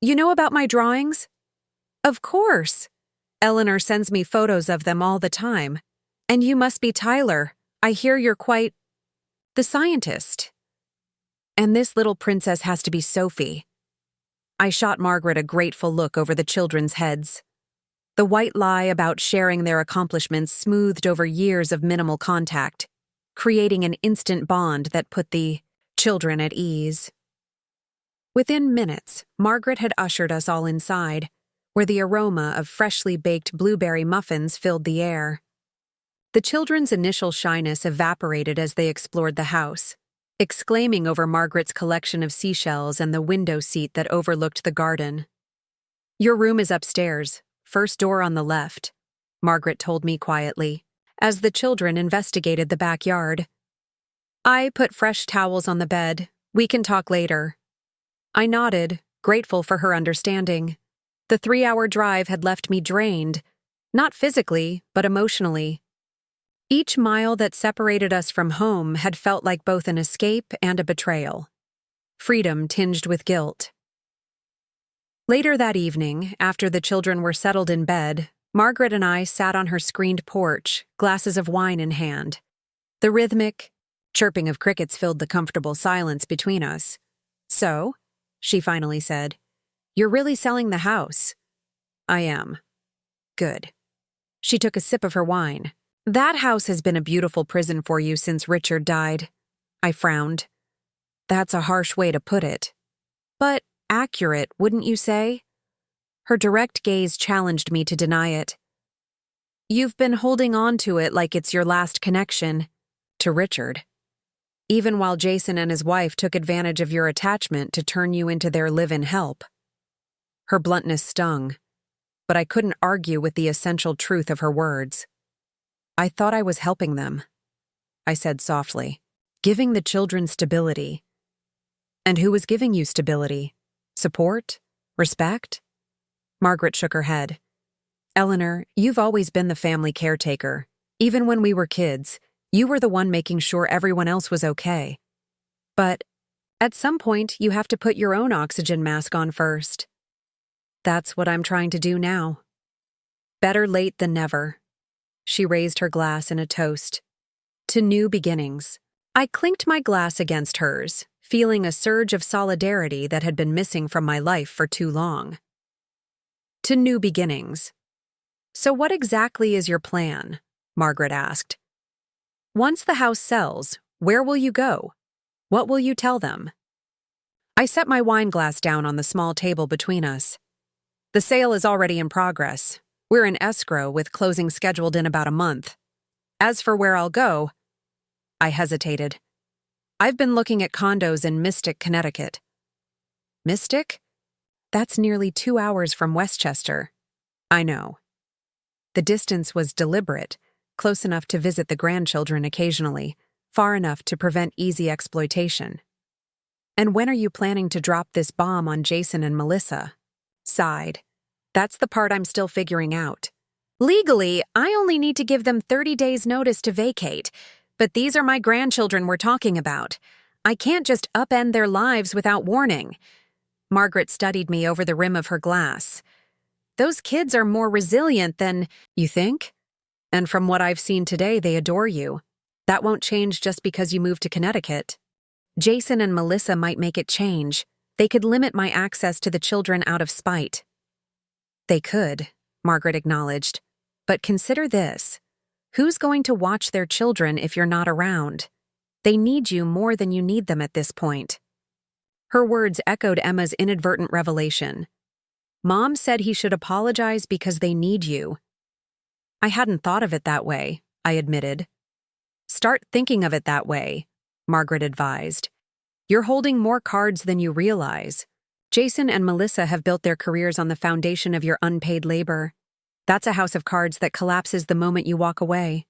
"You know about my drawings?" "Of course. Eleanor sends me photos of them all the time. And you must be Tyler. I hear you're quite the scientist. And this little princess has to be Sophie." I shot Margaret a grateful look over the children's heads. The white lie about sharing their accomplishments smoothed over years of minimal contact, creating an instant bond that put the children at ease. Within minutes, Margaret had ushered us all inside, where the aroma of freshly baked blueberry muffins filled the air. The children's initial shyness evaporated as they explored the house, exclaiming over Margaret's collection of seashells and the window seat that overlooked the garden. "Your room is upstairs, first door on the left," Margaret told me quietly, as the children investigated the backyard. "I put fresh towels on the bed. We can talk later." I nodded, grateful for her understanding. The 3-hour drive had left me drained, not physically, but emotionally. Each mile that separated us from home had felt like both an escape and a betrayal. Freedom tinged with guilt. Later that evening, after the children were settled in bed, Margaret and I sat on her screened porch, glasses of wine in hand. The rhythmic chirping of crickets filled the comfortable silence between us. "So," she finally said, "you're really selling the house?" "I am." "Good." She took a sip of her wine. "That house has been a beautiful prison for you since Richard died." I frowned. "That's a harsh way to put it. But accurate, wouldn't you say?" Her direct gaze challenged me to deny it. "You've been holding on to it like it's your last connection to Richard. Even while Jason and his wife took advantage of your attachment to turn you into their live-in help." Her bluntness stung, but I couldn't argue with the essential truth of her words. "I thought I was helping them," I said softly, "giving the children stability." "And who was giving you stability? Support? Respect?" Margaret shook her head. "Eleanor, you've always been the family caretaker. Even when we were kids, you were the one making sure everyone else was okay. But at some point, you have to put your own oxygen mask on first." "That's what I'm trying to do now." "Better late than never." She raised her glass in a toast. "To new beginnings." I clinked my glass against hers, feeling a surge of solidarity that had been missing from my life for too long. "To new beginnings." "So what exactly is your plan?" Margaret asked. "Once the house sells, where will you go? What will you tell them?" I set my wine glass down on the small table between us. "The sale is already in progress. We're in escrow with closing scheduled in about a month. As for where I'll go," I hesitated. "I've been looking at condos in Mystic, Connecticut." "Mystic? That's nearly 2 hours from Westchester." "I know." The distance was deliberate, close enough to visit the grandchildren occasionally, far enough to prevent easy exploitation. "And when are you planning to drop this bomb on Jason and Melissa?" Sighed. "That's the part I'm still figuring out. Legally, I only need to give them 30 days' notice to vacate, but these are my grandchildren we're talking about. I can't just upend their lives without warning." Margaret studied me over the rim of her glass. "Those kids are more resilient than you think? And from what I've seen today, they adore you. That won't change just because you moved to Connecticut. Jason and Melissa might make it change. They could limit my access to the children out of spite." "They could," Margaret acknowledged. "But consider this. Who's going to watch their children if you're not around? They need you more than you need them at this point." Her words echoed Emma's inadvertent revelation. "Mom said he should apologize because they need you." I hadn't thought of it that way, I admitted. "Start thinking of it that way," Margaret advised. "You're holding more cards than you realize. Jason and Melissa have built their careers on the foundation of your unpaid labor. That's a house of cards that collapses the moment you walk away."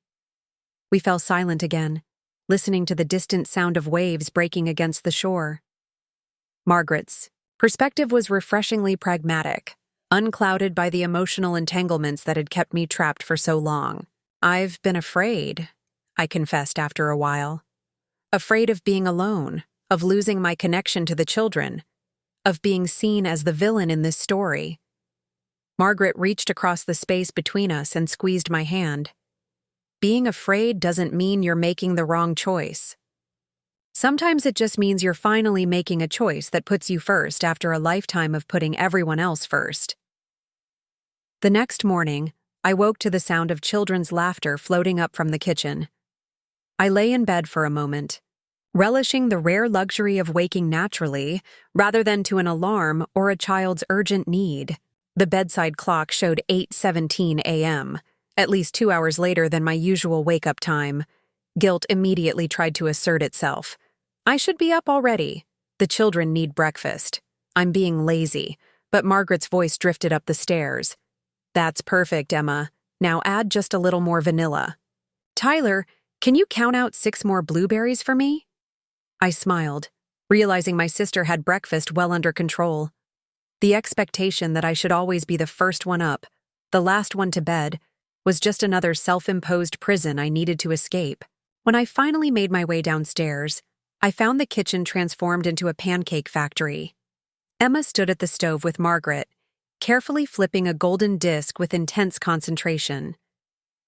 We fell silent again, listening to the distant sound of waves breaking against the shore. Margaret's perspective was refreshingly pragmatic, unclouded by the emotional entanglements that had kept me trapped for so long. "I've been afraid," I confessed after a while. "Afraid of being alone, of losing my connection to the children, of being seen as the villain in this story." Margaret reached across the space between us and squeezed my hand. "Being afraid doesn't mean you're making the wrong choice. Sometimes it just means you're finally making a choice that puts you first after a lifetime of putting everyone else first." The next morning, I woke to the sound of children's laughter floating up from the kitchen. I lay in bed for a moment, relishing the rare luxury of waking naturally rather than to an alarm or a child's urgent need. The bedside clock showed 8:17 a.m., at least 2 hours later than my usual wake-up time. Guilt immediately tried to assert itself. I should be up already. The children need breakfast. I'm being lazy, but Margaret's voice drifted up the stairs. That's perfect, Emma. Now add just a little more vanilla. Tyler, can you count out 6 more blueberries for me? I smiled, realizing my sister had breakfast well under control. The expectation that I should always be the first one up, the last one to bed, was just another self-imposed prison I needed to escape. When I finally made my way downstairs, I found the kitchen transformed into a pancake factory. Emma stood at the stove with Margaret, carefully flipping a golden disc with intense concentration.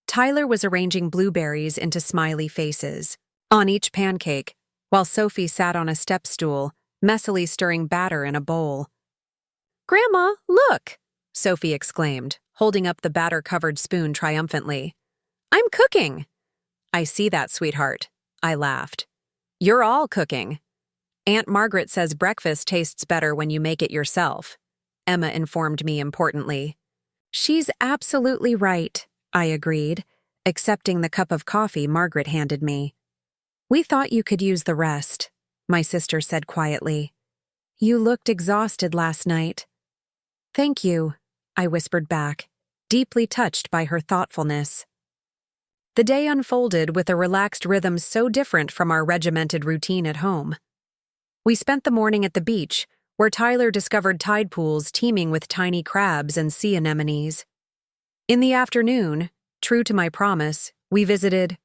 Tyler was arranging blueberries into smiley faces on each pancake, while Sophie sat on a step stool, messily stirring batter in a bowl. "Grandma, look!" Sophie exclaimed, holding up the batter-covered spoon triumphantly. "I'm cooking!" "I see that, sweetheart," I laughed. "You're all cooking. Aunt Margaret says breakfast tastes better when you make it yourself," Emma informed me importantly. "She's absolutely right," I agreed, accepting the cup of coffee Margaret handed me. "We thought you could use the rest," my sister said quietly. "You looked exhausted last night." "Thank you," I whispered back, deeply touched by her thoughtfulness. The day unfolded with a relaxed rhythm so different from our regimented routine at home. We spent the morning at the beach, where Tyler discovered tide pools teeming with tiny crabs and sea anemones. In the afternoon, true to my promise, we visited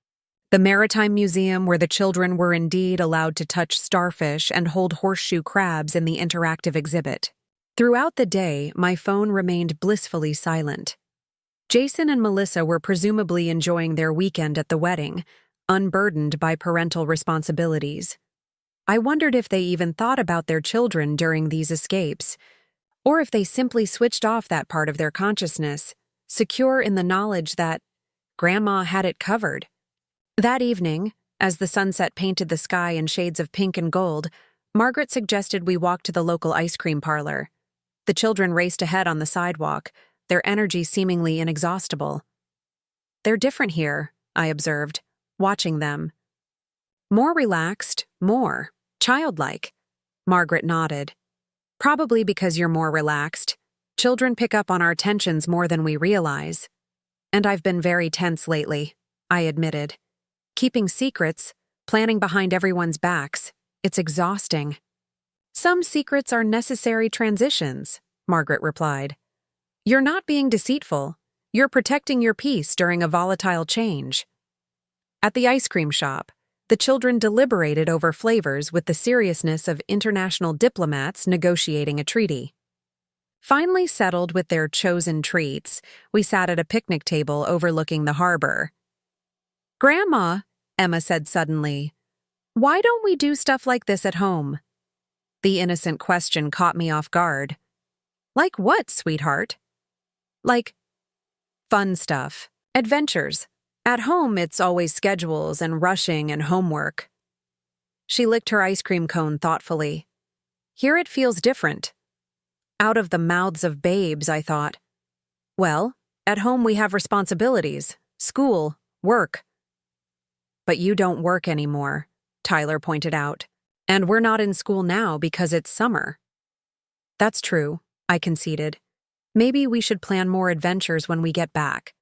the Maritime Museum, where the children were indeed allowed to touch starfish and hold horseshoe crabs in the interactive exhibit. Throughout the day, my phone remained blissfully silent. Jason and Melissa were presumably enjoying their weekend at the wedding, unburdened by parental responsibilities. I wondered if they even thought about their children during these escapes, or if they simply switched off that part of their consciousness, secure in the knowledge that Grandma had it covered. That evening, as the sunset painted the sky in shades of pink and gold, Margaret suggested we walk to the local ice cream parlor. The children raced ahead on the sidewalk, their energy seemingly inexhaustible. "They're different here," I observed, watching them. "More relaxed, more childlike." Margaret nodded. "Probably because you're more relaxed. Children pick up on our tensions more than we realize. And I've been very tense lately," I admitted. "Keeping secrets, planning behind everyone's backs, it's exhausting." "Some secrets are necessary transitions," Margaret replied. "You're not being deceitful. You're protecting your peace during a volatile change." At the ice cream shop, the children deliberated over flavors with the seriousness of international diplomats negotiating a treaty. Finally settled with their chosen treats, we sat at a picnic table overlooking the harbor. "Grandma," Emma said suddenly, "why don't we do stuff like this at home?" The innocent question caught me off guard. "Like what, sweetheart?" "Like fun stuff, adventures. At home, it's always schedules and rushing and homework." She licked her ice cream cone thoughtfully. "Here it feels different." Out of the mouths of babes, I thought. "Well, at home we have responsibilities, school, work." "But you don't work anymore," Tyler pointed out. "And we're not in school now because it's summer." "That's true," I conceded. "Maybe we should plan more adventures when we get back."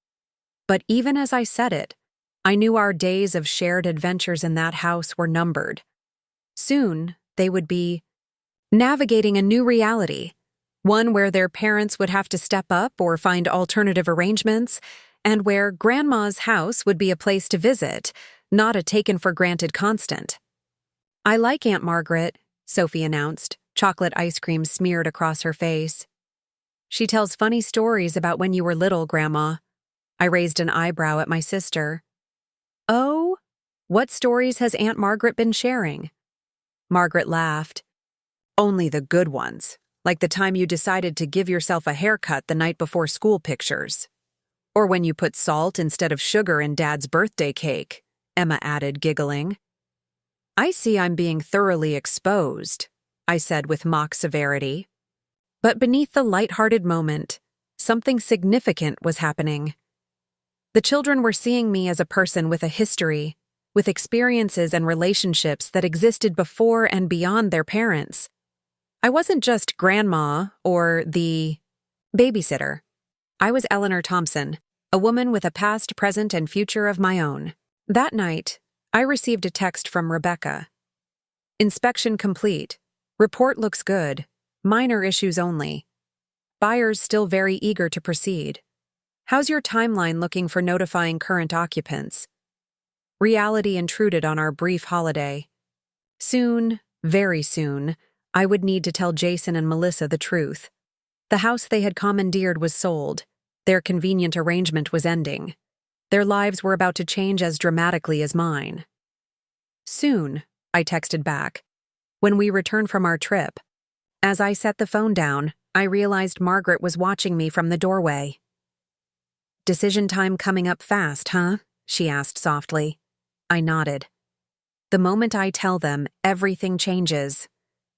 But even as I said it, I knew our days of shared adventures in that house were numbered. Soon, they would be navigating a new reality, one where their parents would have to step up or find alternative arrangements, and where Grandma's house would be a place to visit, not a taken-for-granted constant. "I like Aunt Margaret," Sophie announced, chocolate ice cream smeared across her face. "She tells funny stories about when you were little, Grandma." I raised an eyebrow at my sister. "Oh? What stories has Aunt Margaret been sharing?" Margaret laughed. "Only the good ones, like the time you decided to give yourself a haircut the night before school pictures. Or when you put salt instead of sugar in Dad's birthday cake," Emma added, giggling. "I see I'm being thoroughly exposed," I said with mock severity. But beneath the light-hearted moment, Something significant was happening. The children were seeing me as a person with a history, with experiences and relationships that existed before and beyond their parents. I wasn't just grandma or the babysitter. I was Eleanor Thompson, a woman with a past, present, and future of my own. That night, I received a text from Rebecca. Inspection complete. Report looks good. Minor issues only. Buyers still very eager to proceed. How's your timeline looking for notifying current occupants? Reality intruded on our brief holiday. Soon, very soon, I would need to tell Jason and Melissa the truth. The house they had commandeered was sold. Their convenient arrangement was ending. Their lives were about to change as dramatically as mine. Soon, I texted back. When we returned from our trip. As I set the phone down, I realized Margaret was watching me from the doorway. Decision time coming up fast, huh? She asked softly. I nodded. The moment I tell them, everything changes.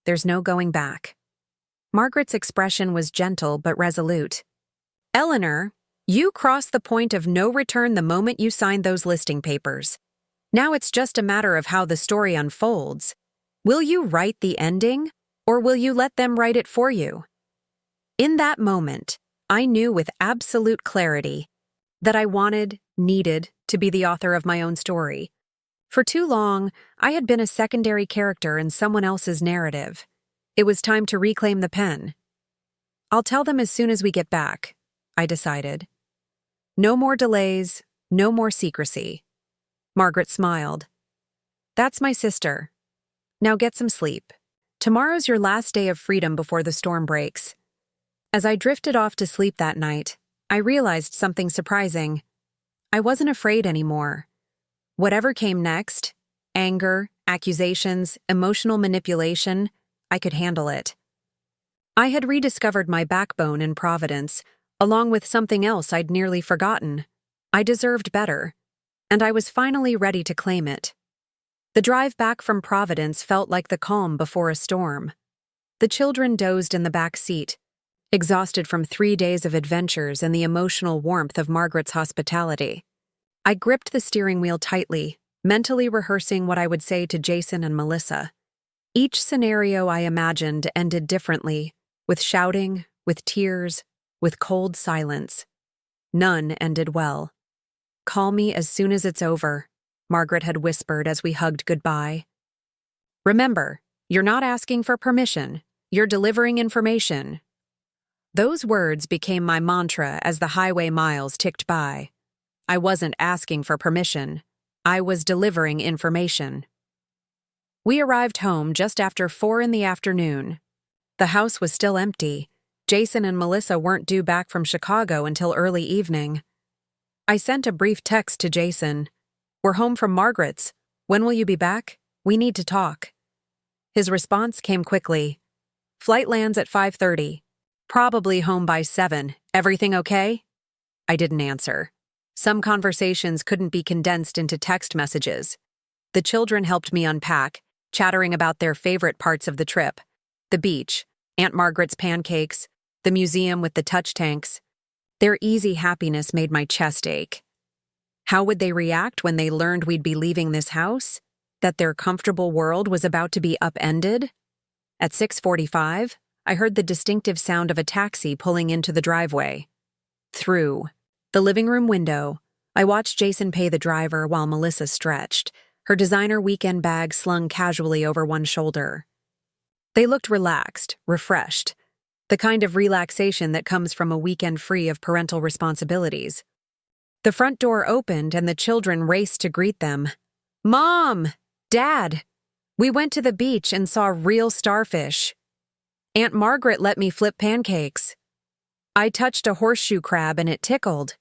There's no going back. Margaret's expression was gentle but resolute. Eleanor, you crossed the point of no return the moment you signed those listing papers. Now it's just a matter of how the story unfolds. Will you write the ending, or will you let them write it for you? In that moment, I knew with absolute clarity that I needed to be the author of my own story. For too long, I had been a secondary character in someone else's narrative. It was time to reclaim the pen. I'll tell them as soon as we get back, I decided. No more delays, no more secrecy. Margaret smiled. That's my sister. Now get some sleep. Tomorrow's your last day of freedom before the storm breaks. As I drifted off to sleep that night, I realized something surprising. I wasn't afraid anymore. Whatever came next, anger, accusations, emotional manipulation, I could handle it. I had rediscovered my backbone in Providence, along with something else I'd nearly forgotten. I deserved better, and I was finally ready to claim it. The drive back from Providence felt like the calm before a storm. The children dozed in the back seat, exhausted from 3 days of adventures and the emotional warmth of Margaret's hospitality. I gripped the steering wheel tightly, mentally rehearsing what I would say to Jason and Melissa. Each scenario I imagined ended differently, with shouting, with tears, with cold silence. None ended well. Call me as soon as it's over, Margaret had whispered as we hugged goodbye. Remember, you're not asking for permission, you're delivering information. Those words became my mantra as the highway miles ticked by. I wasn't asking for permission, I was delivering information. We arrived home just after 4 in the afternoon. The house was still empty. Jason and Melissa weren't due back from Chicago until early evening. I sent a brief text to Jason. We're home from Margaret's. When will you be back? We need to talk. His response came quickly. Flight lands at 5:30. Probably home by 7. Everything okay? I didn't answer. Some conversations couldn't be condensed into text messages. The children helped me unpack, chattering about their favorite parts of the trip. The beach, Aunt Margaret's pancakes, the museum with the touch tanks. Their easy happiness made my chest ache. How would they react when they learned we'd be leaving this house? That their comfortable world was about to be upended? At 6:45, I heard the distinctive sound of a taxi pulling into the driveway. Through the living room window, I watched Jason pay the driver while Melissa stretched, her designer weekend bag slung casually over one shoulder. They looked relaxed, refreshed, the kind of relaxation that comes from a weekend free of parental responsibilities. The front door opened and the children raced to greet them. Mom! Dad! We went to the beach and saw real starfish. Aunt Margaret let me flip pancakes. I touched a horseshoe crab and it tickled.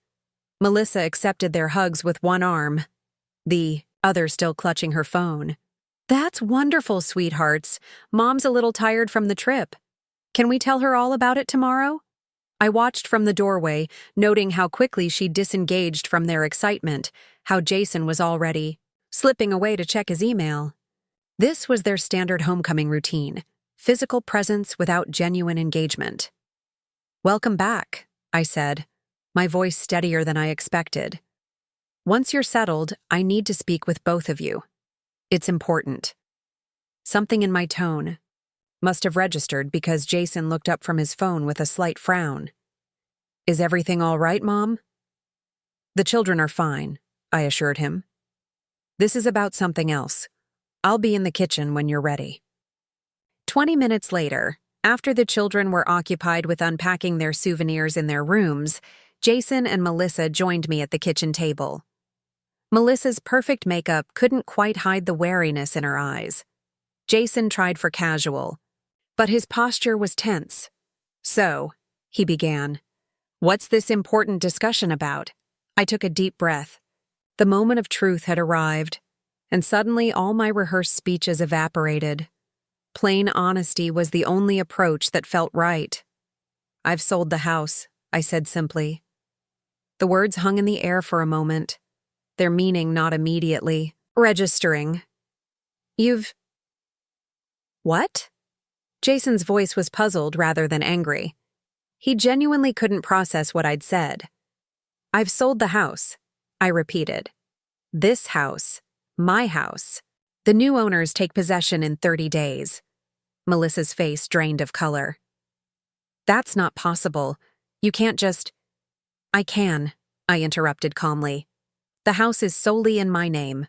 Melissa accepted their hugs with one arm, the other still clutching her phone. That's wonderful, sweethearts. Mom's a little tired from the trip. Can we tell her all about it tomorrow? I watched from the doorway, noting how quickly she disengaged from their excitement, how Jason was already slipping away to check his email. This was their standard homecoming routine, physical presence without genuine engagement. Welcome back, I said, my voice steadier than I expected. Once you're settled, I need to speak with both of you. It's important. Something in my tone must have registered because Jason looked up from his phone with a slight frown. Is everything all right, Mom? The children are fine, I assured him. This is about something else. I'll be in the kitchen when you're ready. 20 minutes later, after the children were occupied with unpacking their souvenirs in their rooms, Jason and Melissa joined me at the kitchen table. Melissa's perfect makeup couldn't quite hide the wariness in her eyes. Jason tried for casual, but his posture was tense. So, he began, what's this important discussion about? I took a deep breath. The moment of truth had arrived, and suddenly all my rehearsed speeches evaporated. Plain honesty was the only approach that felt right. I've sold the house, I said simply. The words hung in the air for a moment, their meaning not immediately registering. You've... What? Jason's voice was puzzled rather than angry. He genuinely couldn't process what I'd said. I've sold the house, I repeated. This house. My house. The new owners take possession in 30 days. Melissa's face drained of color. That's not possible. You can't just... I can, I interrupted calmly. The house is solely in my name.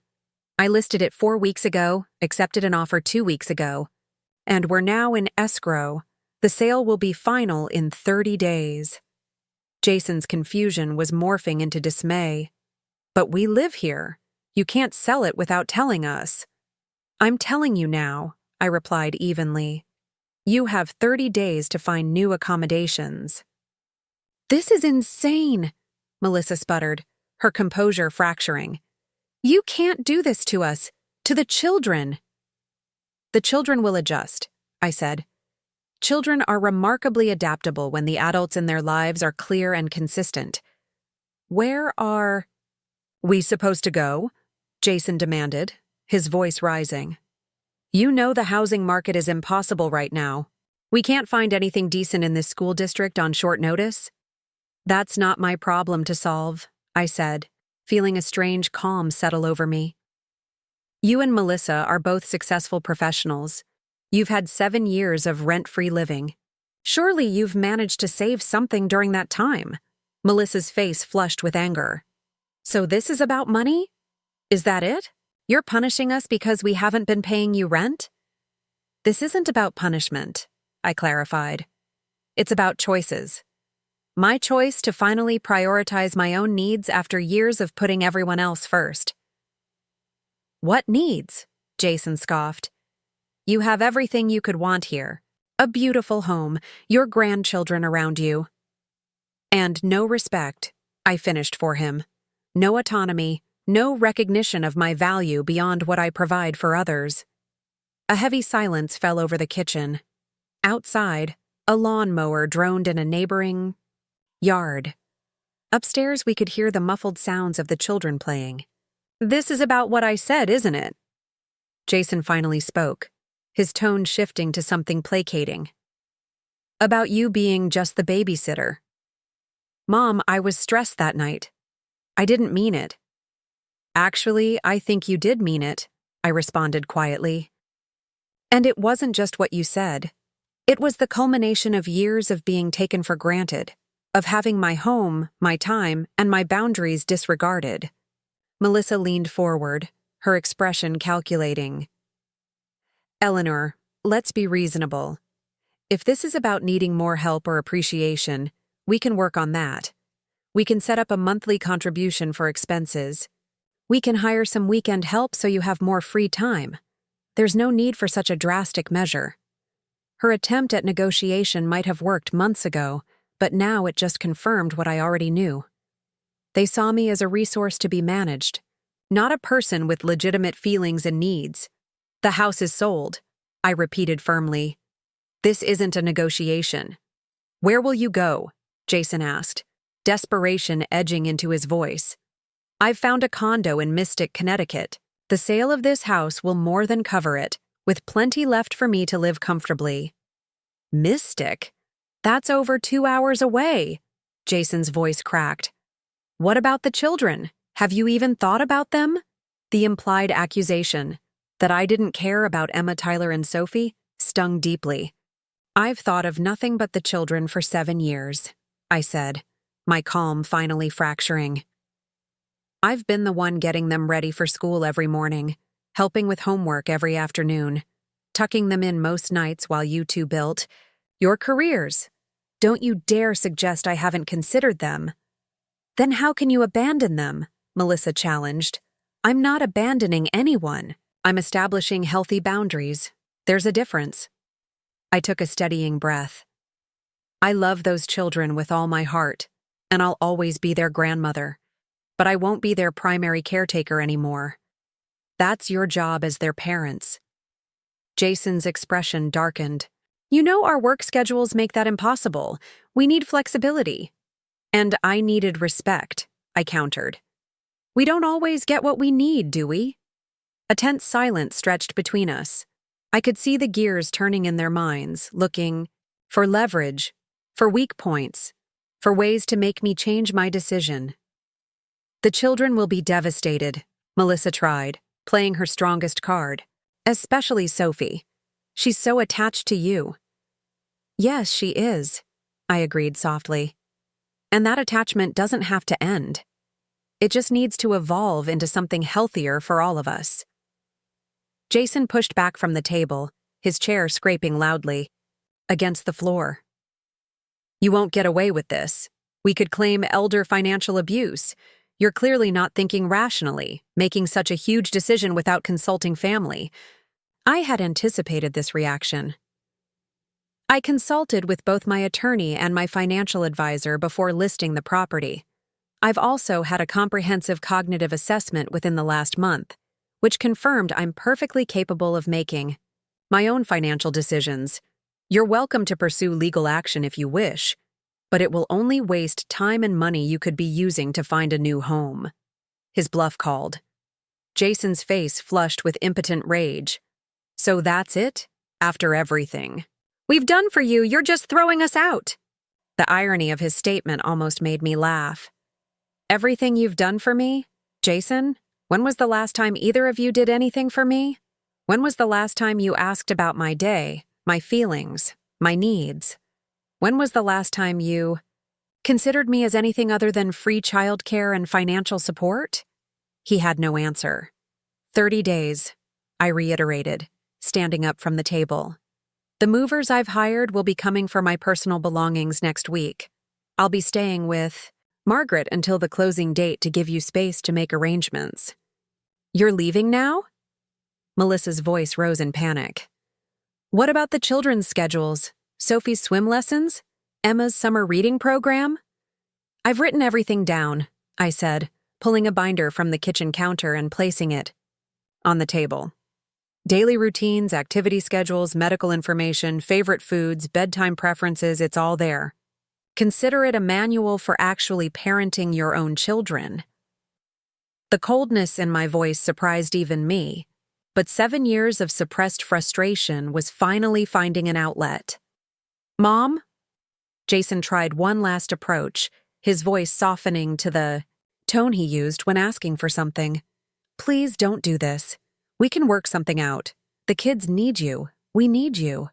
I listed it 4 weeks ago, accepted an offer 2 weeks ago, and we're now in escrow. The sale will be final in 30 days. Jason's confusion was morphing into dismay. But we live here. You can't sell it without telling us. I'm telling you now, I replied evenly. You have 30 days to find new accommodations. This is insane, Melissa sputtered, her composure fracturing. You can't do this to us, to the children. The children will adjust, I said. Children are remarkably adaptable when the adults in their lives are clear and consistent. Where are we supposed to go? Jason demanded, his voice rising. You know the housing market is impossible right now. We can't find anything decent in this school district on short notice. That's not my problem to solve, I said, feeling a strange calm settle over me. You and Melissa are both successful professionals. You've had 7 years of rent-free living. Surely you've managed to save something during that time. Melissa's face flushed with anger. So this is about money? Is that it? You're punishing us because we haven't been paying you rent? This isn't about punishment, I clarified. It's about choices. My choice to finally prioritize my own needs after years of putting everyone else first. What needs? Jason scoffed. You have everything you could want here. A beautiful home, your grandchildren around you. And no respect, I finished for him. No autonomy, no recognition of my value beyond what I provide for others. A heavy silence fell over the kitchen. Outside, a lawnmower droned in a neighboring yard. Upstairs, we could hear the muffled sounds of the children playing. This is about what I said, isn't it? Jason finally spoke, his tone shifting to something placating. About you being just the babysitter. Mom, I was stressed that night. I didn't mean it. Actually, I think you did mean it, I responded quietly. And it wasn't just what you said. It was the culmination of years of being taken for granted, of having my home, my time, and my boundaries disregarded. Melissa leaned forward, her expression calculating. Eleanor, let's be reasonable. If this is about needing more help or appreciation, we can work on that. We can set up a monthly contribution for expenses. We can hire some weekend help so you have more free time. There's no need for such a drastic measure. Her attempt at negotiation might have worked months ago, but now it just confirmed what I already knew. They saw me as a resource to be managed, not a person with legitimate feelings and needs. The house is sold, I repeated firmly. This isn't a negotiation. Where will you go? Jason asked, desperation edging into his voice. I've found a condo in Mystic, Connecticut. The sale of this house will more than cover it, with plenty left for me to live comfortably. Mystic? That's over 2 hours away. Jason's voice cracked. What about the children? Have you even thought about them? The implied accusation that I didn't care about Emma, Tyler, and Sophie stung deeply. I've thought of nothing but the children for 7 years, I said, my calm finally fracturing. I've been the one getting them ready for school every morning, helping with homework every afternoon, tucking them in most nights while you two built your careers. Don't you dare suggest I haven't considered them. Then how can you abandon them? Melissa challenged. I'm not abandoning anyone. I'm establishing healthy boundaries. There's a difference. I took a steadying breath. I love those children with all my heart, and I'll always be their grandmother. But I won't be their primary caretaker anymore. That's your job as their parents. Jason's expression darkened. You know our work schedules make that impossible. We need flexibility. And I needed respect, I countered. We don't always get what we need, do we? A tense silence stretched between us. I could see the gears turning in their minds, looking for leverage, for weak points, for ways to make me change my decision. The children will be devastated, Melissa tried, playing her strongest card. Especially Sophie. She's so attached to you. Yes, she is, I agreed softly. And that attachment doesn't have to end. It just needs to evolve into something healthier for all of us. Jason pushed back from the table, his chair scraping loudly against the floor. You won't get away with this. We could claim elder financial abuse. You're clearly not thinking rationally, making such a huge decision without consulting family. I had anticipated this reaction. I consulted with both my attorney and my financial advisor before listing the property. I've also had a comprehensive cognitive assessment within the last month, which confirmed I'm perfectly capable of making my own financial decisions. You're welcome to pursue legal action if you wish, but it will only waste time and money you could be using to find a new home. His bluff called. Jason's face flushed with impotent rage. So that's it? After everything we've done for you, you're just throwing us out. The irony of his statement almost made me laugh. Everything you've done for me? Jason, when was the last time either of you did anything for me? When was the last time you asked about my day, my feelings, my needs? When was the last time you considered me as anything other than free childcare and financial support? He had no answer. 30 days, I reiterated, standing up from the table. The movers I've hired will be coming for my personal belongings next week. I'll be staying with Margaret until the closing date to give you space to make arrangements. You're leaving now? Melissa's voice rose in panic. What about the children's schedules? Sophie's swim lessons? Emma's summer reading program? I've written everything down, I said, pulling a binder from the kitchen counter and placing it on the table. Daily routines, activity schedules, medical information, favorite foods, bedtime preferences, it's all there. Consider it a manual for actually parenting your own children. The coldness in my voice surprised even me, but 7 years of suppressed frustration was finally finding an outlet. Mom? Jason tried one last approach, his voice softening to the tone he used when asking for something. Please don't do this. We can work something out. The kids need you. We need you.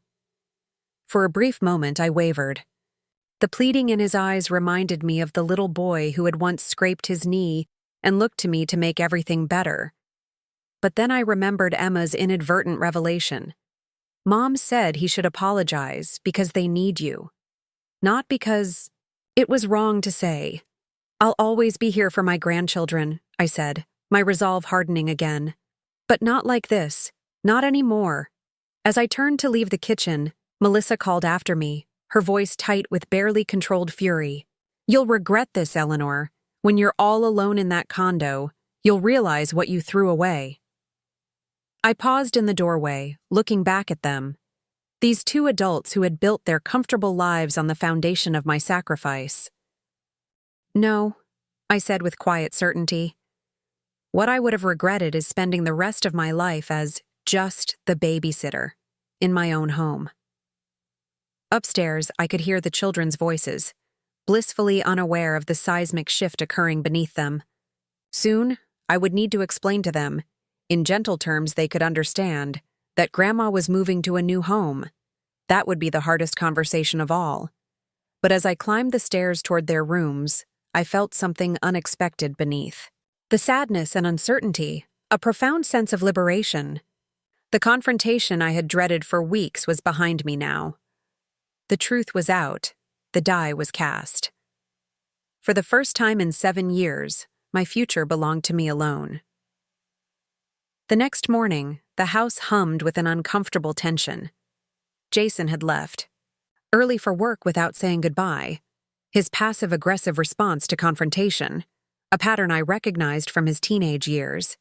For a brief moment, I wavered. The pleading in his eyes reminded me of the little boy who had once scraped his knee and looked to me to make everything better. But then I remembered Emma's inadvertent revelation. Mom said he should apologize because they need you. Not because it was wrong to say. I'll always be here for my grandchildren, I said, my resolve hardening again. But not like this. Not anymore. As I turned to leave the kitchen, Melissa called after me, her voice tight with barely controlled fury. You'll regret this, Eleanor. When you're all alone in that condo, you'll realize what you threw away. I paused in the doorway, looking back at them. These two adults who had built their comfortable lives on the foundation of my sacrifice. No, I said with quiet certainty. What I would have regretted is spending the rest of my life as just the babysitter, in my own home. Upstairs, I could hear the children's voices, blissfully unaware of the seismic shift occurring beneath them. Soon, I would need to explain to them, in gentle terms they could understand, that Grandma was moving to a new home. That would be the hardest conversation of all. But as I climbed the stairs toward their rooms, I felt something unexpected beneath. The sadness and uncertainty, a profound sense of liberation. The confrontation I had dreaded for weeks was behind me now. The truth was out. The die was cast. For the first time in 7 years, my future belonged to me alone. The next morning, the house hummed with an uncomfortable tension. Jason had left, early for work without saying goodbye, his passive-aggressive response to confrontation, a pattern I recognized from his teenage years.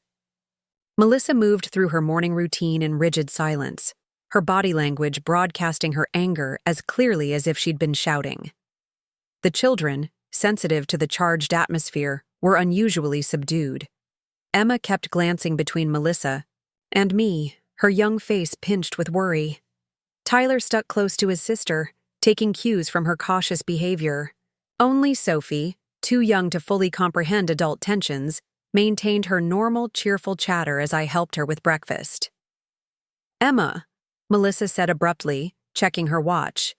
Melissa moved through her morning routine in rigid silence, her body language broadcasting her anger as clearly as if she'd been shouting. The children, sensitive to the charged atmosphere, were unusually subdued. Emma kept glancing between Melissa and me, her young face pinched with worry. Tyler stuck close to his sister, taking cues from her cautious behavior. Only Sophie, too young to fully comprehend adult tensions, maintained her normal, cheerful chatter as I helped her with breakfast. "Emma," Melissa said abruptly, checking her watch,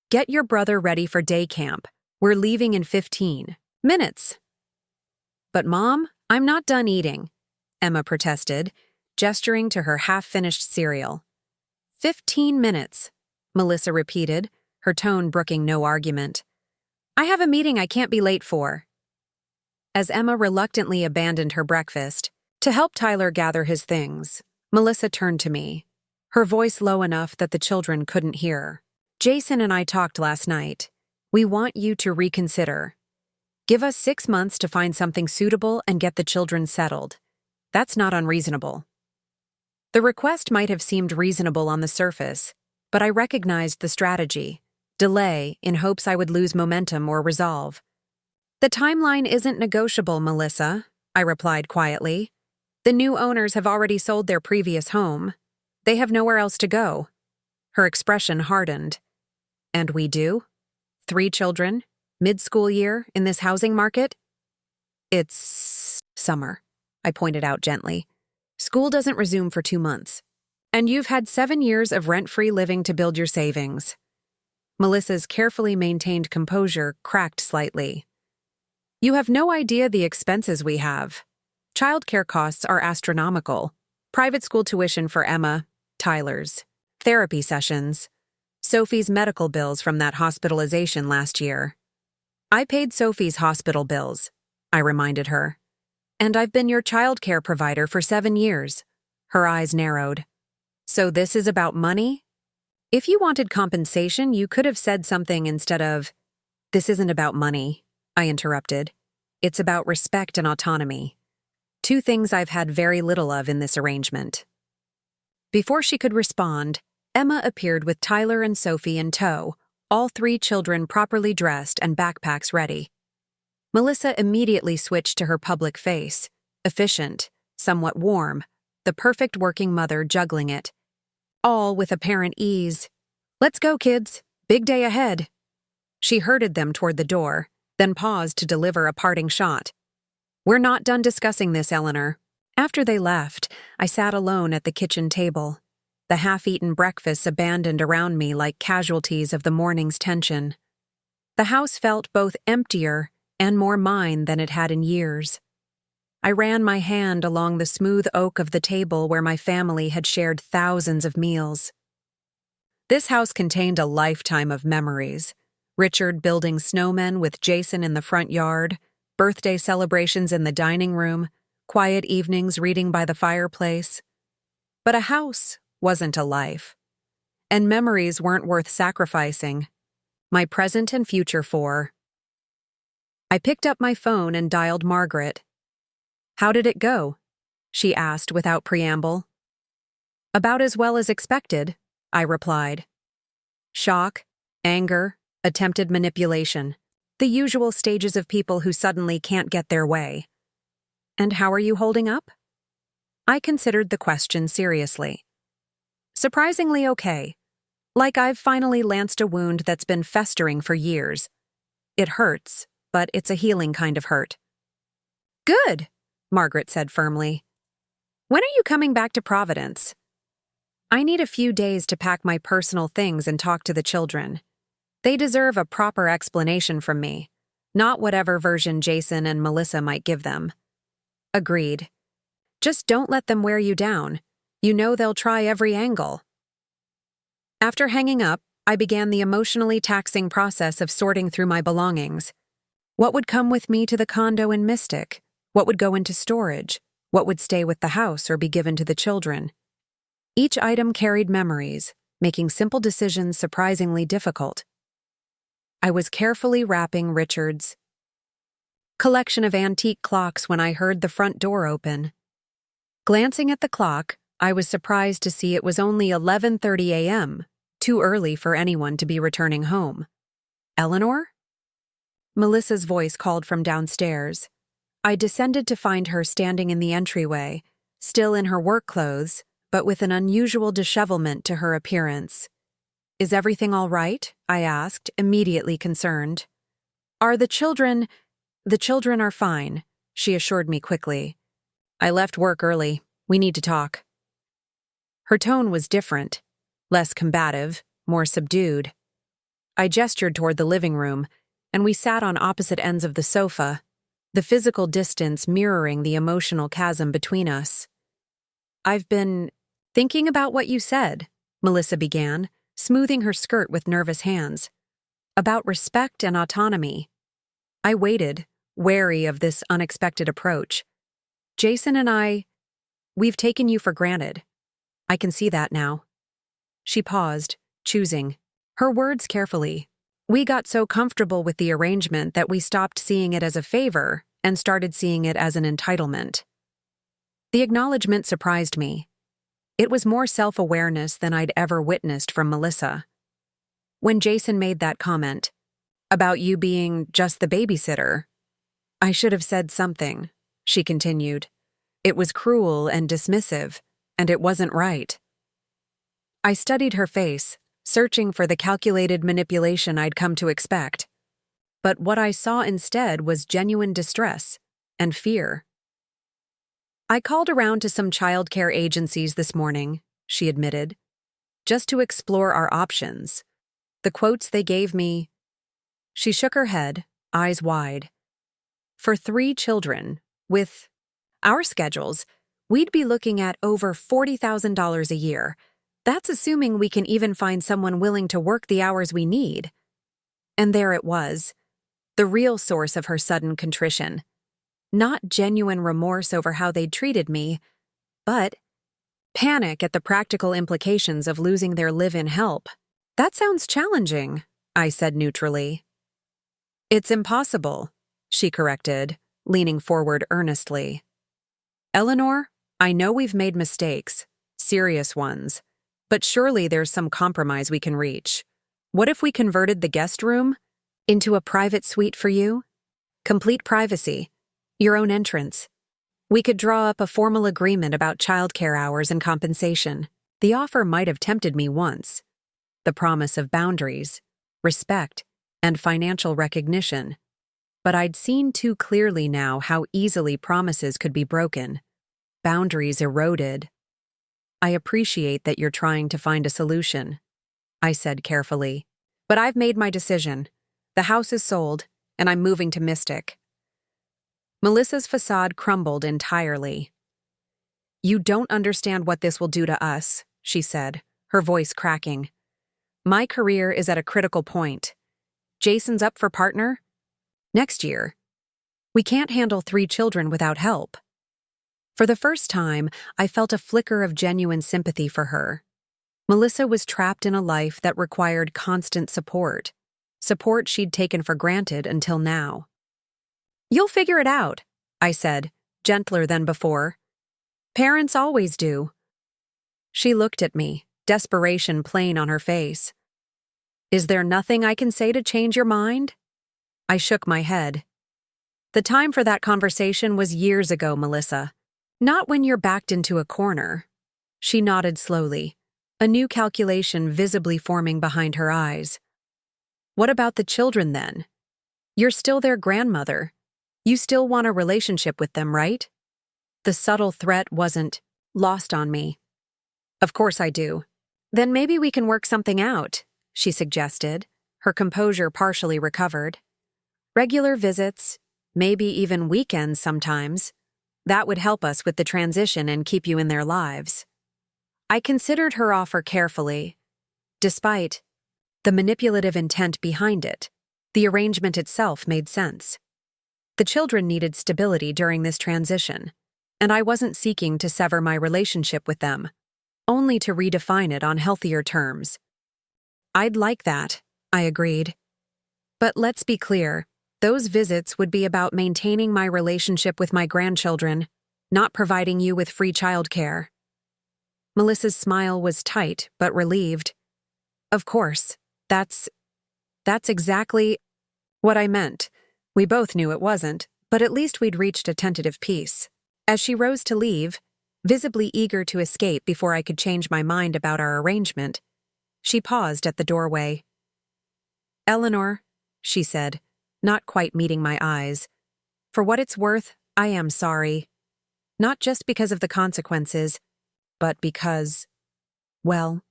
"get your brother ready for day camp. We're leaving in 15 minutes." "But Mom, I'm not done eating," Emma protested, gesturing to her half-finished cereal. 15 minutes, Melissa repeated, her tone brooking no argument. "I have a meeting I can't be late for." As Emma reluctantly abandoned her breakfast, to help Tyler gather his things, Melissa turned to me, her voice low enough that the children couldn't hear. "Jason and I talked last night. We want you to reconsider. Give us 6 months to find something suitable and get the children settled. That's not unreasonable." The request might have seemed reasonable on the surface, but I recognized the strategy: delay in hopes I would lose momentum or resolve. "The timeline isn't negotiable, Melissa," I replied quietly. "The new owners have already sold their previous home. They have nowhere else to go." Her expression hardened. "And we do? 3 children, mid-school year, in this housing market?" "It's summer," I pointed out gently. "School doesn't resume for 2 months. And you've had 7 years of rent-free living to build your savings." Melissa's carefully maintained composure cracked slightly. "You have no idea the expenses we have. Childcare costs are astronomical. Private school tuition for Emma, Tyler's, therapy sessions, Sophie's medical bills from that hospitalization last year." "I paid Sophie's hospital bills," I reminded her. "And I've been your childcare provider for 7 years." Her eyes narrowed. "So this is about money? If you wanted compensation, you could have said something instead of, 'This isn't about money,'" I interrupted. "It's about respect and autonomy. 2 things I've had very little of in this arrangement." Before she could respond, Emma appeared with Tyler and Sophie in tow, all 3 children properly dressed and backpacks ready. Melissa immediately switched to her public face, efficient, somewhat warm, the perfect working mother juggling it, all with apparent ease. "Let's go, kids. Big day ahead." She herded them toward the door, then paused to deliver a parting shot. "We're not done discussing this, Eleanor." After they left, I sat alone at the kitchen table, the half-eaten breakfasts abandoned around me like casualties of the morning's tension. The house felt both emptier and more mine than it had in years. I ran my hand along the smooth oak of the table where my family had shared thousands of meals. This house contained a lifetime of memories: Richard building snowmen with Jason in the front yard, birthday celebrations in the dining room, quiet evenings reading by the fireplace. But a house wasn't a life. And memories weren't worth sacrificing my present and future for. I picked up my phone and dialed Margaret. "How did it go?" she asked without preamble. "About as well as expected," I replied. Shock, anger, attempted manipulation, the usual stages of people who suddenly can't get their way. "And how are you holding up?" I considered the question seriously. "Surprisingly okay. Like I've finally lanced a wound that's been festering for years. It hurts, but it's a healing kind of hurt. Good, Margaret said firmly. When are you coming back to Providence? I need a few days to pack my personal things and talk to the children. They deserve a proper explanation from me, not whatever version Jason and Melissa might give them. Agreed. Just don't let them wear you down. You know they'll try every angle. After hanging up, I began the emotionally taxing process of sorting through my belongings. What would come with me to the condo in Mystic? What would go into storage? What would stay with the house or be given to the children? Each item carried memories, making simple decisions surprisingly difficult. I was carefully wrapping Richard's collection of antique clocks when I heard the front door open. Glancing at the clock, I was surprised to see it was only 11:30 a.m., too early for anyone to be returning home. Eleanor? Melissa's voice called from downstairs. I descended to find her standing in the entryway, still in her work clothes, but with an unusual dishevelment to her appearance. Is everything all right? I asked, immediately concerned. Are the children? The children are fine, she assured me quickly. I left work early. We need to talk. Her tone was different, less combative, more subdued. I gestured toward the living room, and we sat on opposite ends of the sofa, the physical distance mirroring the emotional chasm between us. I've been thinking about what you said, Melissa began, smoothing her skirt with nervous hands. About respect and autonomy. I waited, wary of this unexpected approach. Jason and we've taken you for granted. I can see that now. She paused, choosing her words carefully. We got so comfortable with the arrangement that we stopped seeing it as a favor and started seeing it as an entitlement. The acknowledgement surprised me. It was more self-awareness than I'd ever witnessed from Melissa. When Jason made that comment, about you being just the babysitter, I should have said something, she continued. It was cruel and dismissive, and it wasn't right. I studied her face, searching for the calculated manipulation I'd come to expect. But what I saw instead was genuine distress and fear. I called around to some childcare agencies this morning, she admitted, just to explore our options. The quotes they gave me. She shook her head, eyes wide. For 3 children, with our schedules, we'd be looking at over $40,000 a year. That's assuming we can even find someone willing to work the hours we need. And there it was, the real source of her sudden contrition. Not genuine remorse over how they'd treated me, but panic at the practical implications of losing their live-in help. That sounds challenging, I said neutrally. It's impossible, she corrected, leaning forward earnestly. Eleanor, I know we've made mistakes, serious ones, but surely there's some compromise we can reach. What if we converted the guest room into a private suite for you? Complete privacy, your own entrance. We could draw up a formal agreement about childcare hours and compensation. The offer might have tempted me once. The promise of boundaries, respect, and financial recognition. But I'd seen too clearly now how easily promises could be broken. Boundaries eroded. I appreciate that you're trying to find a solution, I said carefully. But I've made my decision. The house is sold, and I'm moving to Mystic. Melissa's facade crumbled entirely. You don't understand what this will do to us, she said, her voice cracking. My career is at a critical point. Jason's up for partner? Next year. We can't handle 3 children without help. For the first time, I felt a flicker of genuine sympathy for her. Melissa was trapped in a life that required constant support she'd taken for granted until now. You'll figure it out, I said, gentler than before. Parents always do. She looked at me, desperation plain on her face. Is there nothing I can say to change your mind? I shook my head. The time for that conversation was years ago, Melissa. Not when you're backed into a corner. She nodded slowly, a new calculation visibly forming behind her eyes. What about the children then? You're still their grandmother. You still want a relationship with them, right? The subtle threat wasn't lost on me. Of course I do. Then maybe we can work something out, she suggested, her composure partially recovered. Regular visits, maybe even weekends sometimes. That would help us with the transition and keep you in their lives. I considered her offer carefully. Despite the manipulative intent behind it, the arrangement itself made sense. The children needed stability during this transition, and I wasn't seeking to sever my relationship with them, only to redefine it on healthier terms. I'd like that, I agreed. But let's be clear, those visits would be about maintaining my relationship with my grandchildren, not providing you with free childcare. Melissa's smile was tight but relieved. Of course, that's exactly what I meant. We both knew it wasn't, but at least we'd reached a tentative peace. As she rose to leave, visibly eager to escape before I could change my mind about our arrangement, she paused at the doorway. "Eleanor," she said, not quite meeting my eyes, "for what it's worth, I am sorry. Not just because of the consequences, but because, well,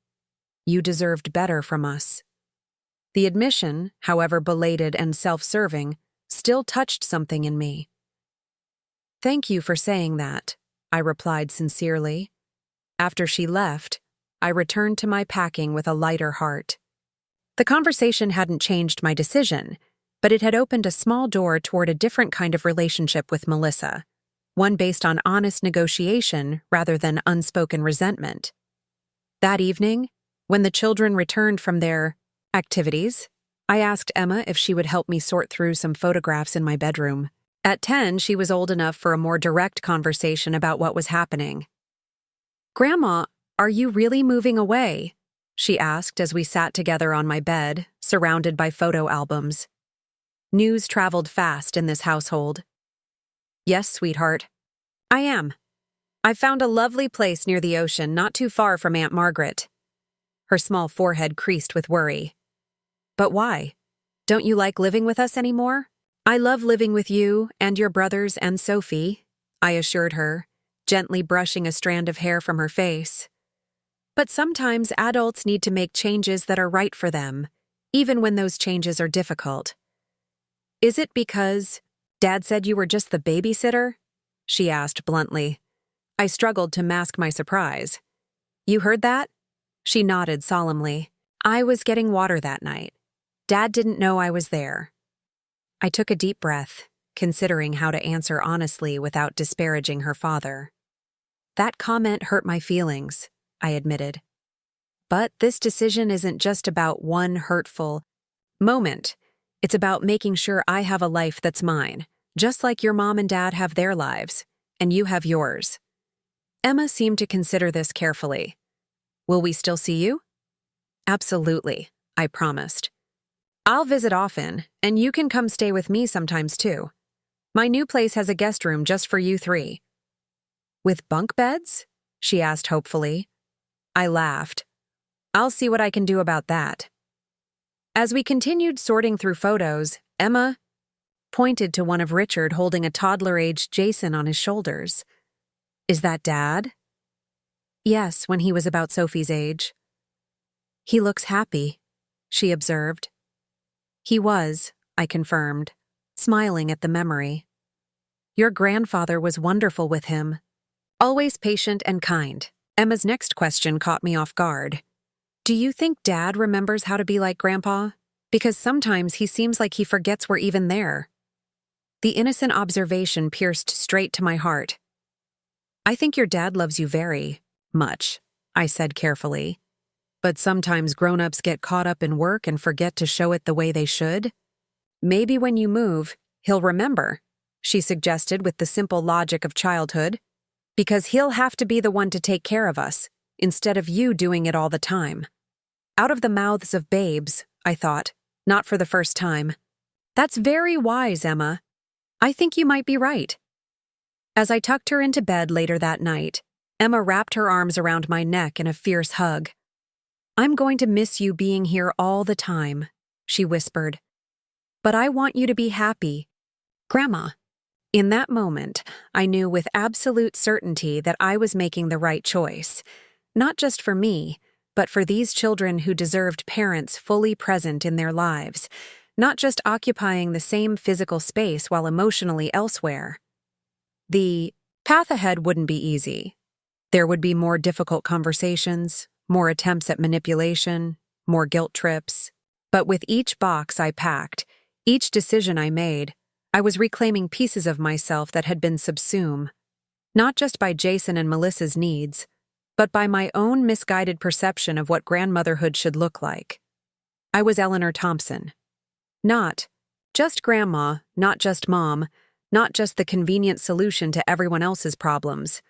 you deserved better from us." The admission, however belated and self-serving, still touched something in me. "Thank you for saying that," I replied sincerely. After she left, I returned to my packing with a lighter heart. The conversation hadn't changed my decision, but it had opened a small door toward a different kind of relationship with Melissa, one based on honest negotiation rather than unspoken resentment. That evening, when the children returned from their activities, I asked Emma if she would help me sort through some photographs in my bedroom. At 10, she was old enough for a more direct conversation about what was happening. "Grandma, are you really moving away?" she asked as we sat together on my bed, surrounded by photo albums. News traveled fast in this household. "Yes, sweetheart. I am. I've found a lovely place near the ocean, not too far from Aunt Margaret." Her small forehead creased with worry. "But why? Don't you like living with us anymore?" "I love living with you and your brothers and Sophie," I assured her, gently brushing a strand of hair from her face. "But sometimes adults need to make changes that are right for them, even when those changes are difficult." "Is it because Dad said you were just the babysitter?" she asked bluntly. I struggled to mask my surprise. "You heard that?" She nodded solemnly. "I was getting water that night. Dad didn't know I was there." I took a deep breath, considering how to answer honestly without disparaging her father. "That comment hurt my feelings," I admitted. "But this decision isn't just about one hurtful moment. It's about making sure I have a life that's mine, just like your mom and dad have their lives, and you have yours." Emma seemed to consider this carefully. "Will we still see you?" "Absolutely," I promised. "I'll visit often, and you can come stay with me sometimes too. My new place has a guest room just for you three." "With bunk beds?" she asked hopefully. I laughed. "I'll see what I can do about that." As we continued sorting through photos, Emma pointed to one of Richard holding a toddler-aged Jason on his shoulders. "Is that Dad?" "Yes, when he was about Sophie's age." "He looks happy," she observed. "He was," I confirmed, smiling at the memory. "Your grandfather was wonderful with him. Always patient and kind." Emma's next question caught me off guard. "Do you think Dad remembers how to be like Grandpa? Because sometimes he seems like he forgets we're even there." The innocent observation pierced straight to my heart. "I think your dad loves you very much," I said carefully. "But sometimes grown-ups get caught up in work and forget to show it the way they should. Maybe when you move, he'll remember," she suggested with the simple logic of childhood. "Because he'll have to be the one to take care of us, instead of you doing it all the time." Out of the mouths of babes, I thought, not for the first time. "That's very wise, Emma. I think you might be right." As I tucked her into bed later that night, Emma wrapped her arms around my neck in a fierce hug. "I'm going to miss you being here all the time," she whispered. But I want you to be happy. Grandma. In that moment, I knew with absolute certainty that I was making the right choice, not just for me, but for these children who deserved parents fully present in their lives, not just occupying the same physical space while emotionally elsewhere. The path ahead wouldn't be easy. There would be more difficult conversations, more attempts at manipulation, more guilt trips. But with each box I packed, each decision I made, I was reclaiming pieces of myself that had been subsumed, not just by Jason and Melissa's needs, but by my own misguided perception of what grandmotherhood should look like. I was Eleanor Thompson. Not just grandma, not just mom, not just the convenient solution to everyone else's problems.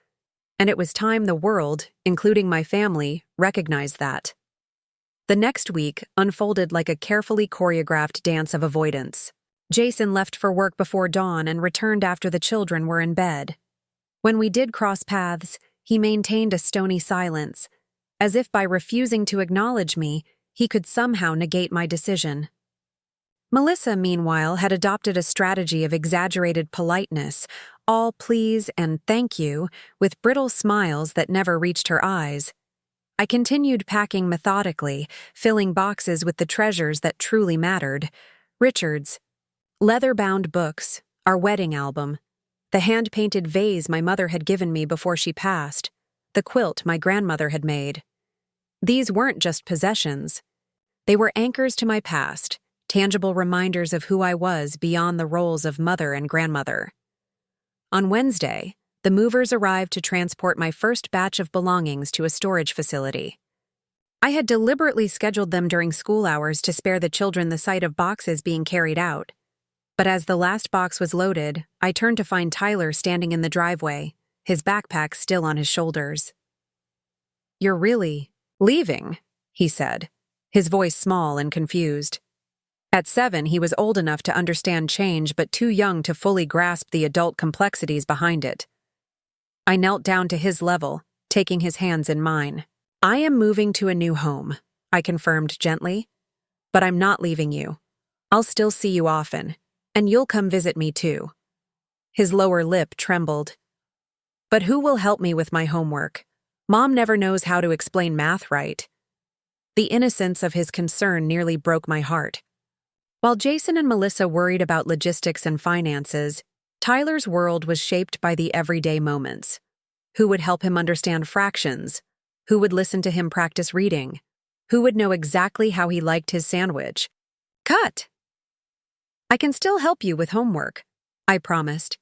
And it was time the world, including my family, recognized that. The next week unfolded like a carefully choreographed dance of avoidance. Jason left for work before dawn and returned after the children were in bed. When we did cross paths, he maintained a stony silence, as if by refusing to acknowledge me, he could somehow negate my decision. Melissa, meanwhile, had adopted a strategy of exaggerated politeness, all please and thank you, with brittle smiles that never reached her eyes. I continued packing methodically, filling boxes with the treasures that truly mattered. Richard's leather-bound books, our wedding album, the hand-painted vase my mother had given me before she passed, the quilt my grandmother had made. These weren't just possessions. They were anchors to my past, tangible reminders of who I was beyond the roles of mother and grandmother. On Wednesday, the movers arrived to transport my first batch of belongings to a storage facility. I had deliberately scheduled them during school hours to spare the children the sight of boxes being carried out. But as the last box was loaded, I turned to find Tyler standing in the driveway, his backpack still on his shoulders. "You're really leaving," he said, his voice small and confused. At 7, he was old enough to understand change but too young to fully grasp the adult complexities behind it. I knelt down to his level, taking his hands in mine. "I am moving to a new home," I confirmed gently. "But I'm not leaving you. I'll still see you often, and you'll come visit me too." His lower lip trembled. "But who will help me with my homework? Mom never knows how to explain math right." The innocence of his concern nearly broke my heart. While Jason and Melissa worried about logistics and finances, Tyler's world was shaped by the everyday moments. Who would help him understand fractions? Who would listen to him practice reading? Who would know exactly how he liked his sandwich? "Cut! I can still help you with homework," I promised.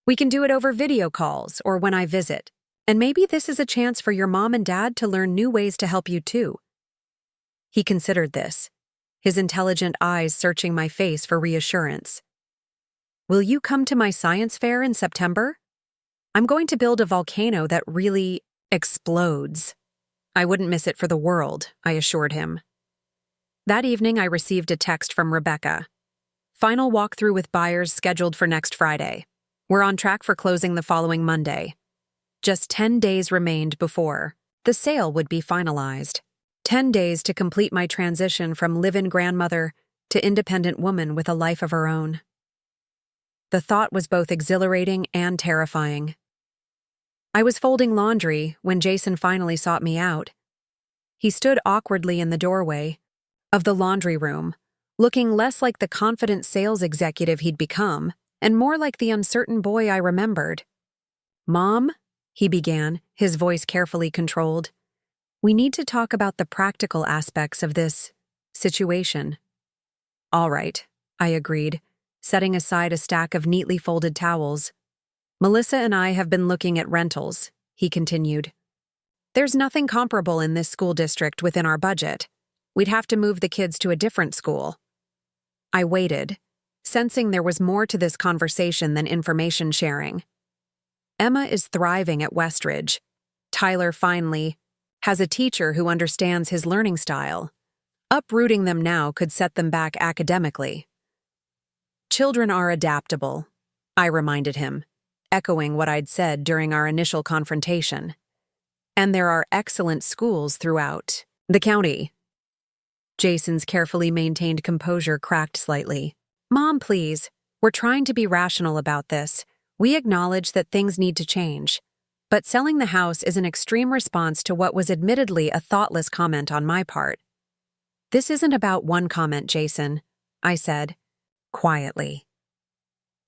"We can do it over video calls or when I visit. And maybe this is a chance for your mom and dad to learn new ways to help you too." He considered this, his intelligent eyes searching my face for reassurance. "Will you come to my science fair in September? I'm going to build a volcano that really explodes." "I wouldn't miss it for the world," I assured him. That evening, I received a text from Rebecca. "Final walkthrough with buyers scheduled for next Friday. We're on track for closing the following Monday." Just 10 days remained before the sale would be finalized. 10 days to complete my transition from live-in grandmother to independent woman with a life of her own. The thought was both exhilarating and terrifying. I was folding laundry when Jason finally sought me out. He stood awkwardly in the doorway of the laundry room, looking less like the confident sales executive he'd become and more like the uncertain boy I remembered. "Mom," he began, his voice carefully controlled, "we need to talk about the practical aspects of this situation." "All right," I agreed, setting aside a stack of neatly folded towels. "Melissa and I have been looking at rentals," he continued. "There's nothing comparable in this school district within our budget. We'd have to move the kids to a different school." I waited, sensing there was more to this conversation than information sharing. "Emma is thriving at Westridge. Tyler finally has a teacher who understands his learning style. Uprooting them now could set them back academically." "Children are adaptable," I reminded him, echoing what I'd said during our initial confrontation. "And there are excellent schools throughout the county." Jason's carefully maintained composure cracked slightly. Mom, please. We're trying to be rational about this. We acknowledge that things need to change. But selling the house is an extreme response to what was admittedly a thoughtless comment on my part. This isn't about one comment, Jason, I said, quietly.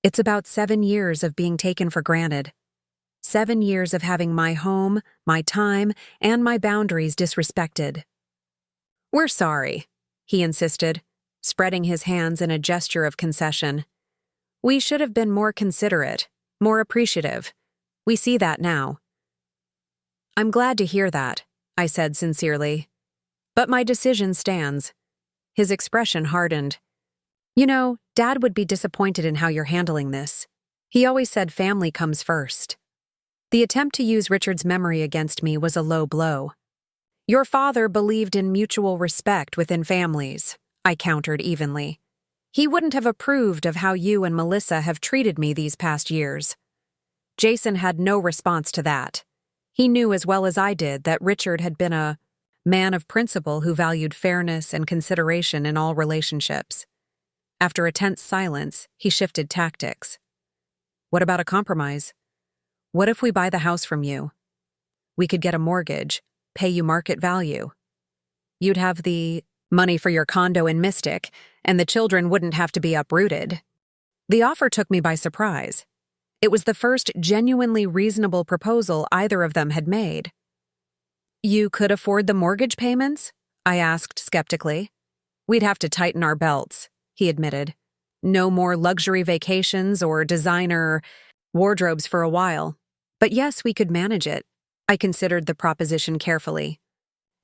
It's about 7 years of being taken for granted. 7 years of having my home, my time, and my boundaries disrespected. We're sorry, he insisted, spreading his hands in a gesture of concession. We should have been more considerate, more appreciative. We see that now. I'm glad to hear that, I said sincerely. But my decision stands. His expression hardened. You know, Dad would be disappointed in how you're handling this. He always said family comes first. The attempt to use Richard's memory against me was a low blow. Your father believed in mutual respect within families, I countered evenly. He wouldn't have approved of how you and Melissa have treated me these past years. Jason had no response to that. He knew as well as I did that Richard had been a man of principle who valued fairness and consideration in all relationships. After a tense silence, he shifted tactics. What about a compromise? What if we buy the house from you? We could get a mortgage, pay you market value. You'd have the money for your condo in Mystic, and the children wouldn't have to be uprooted. The offer took me by surprise. It was the first genuinely reasonable proposal either of them had made. You could afford the mortgage payments? I asked skeptically. We'd have to tighten our belts, he admitted. No more luxury vacations or designer wardrobes for a while. But yes, we could manage it. I considered the proposition carefully.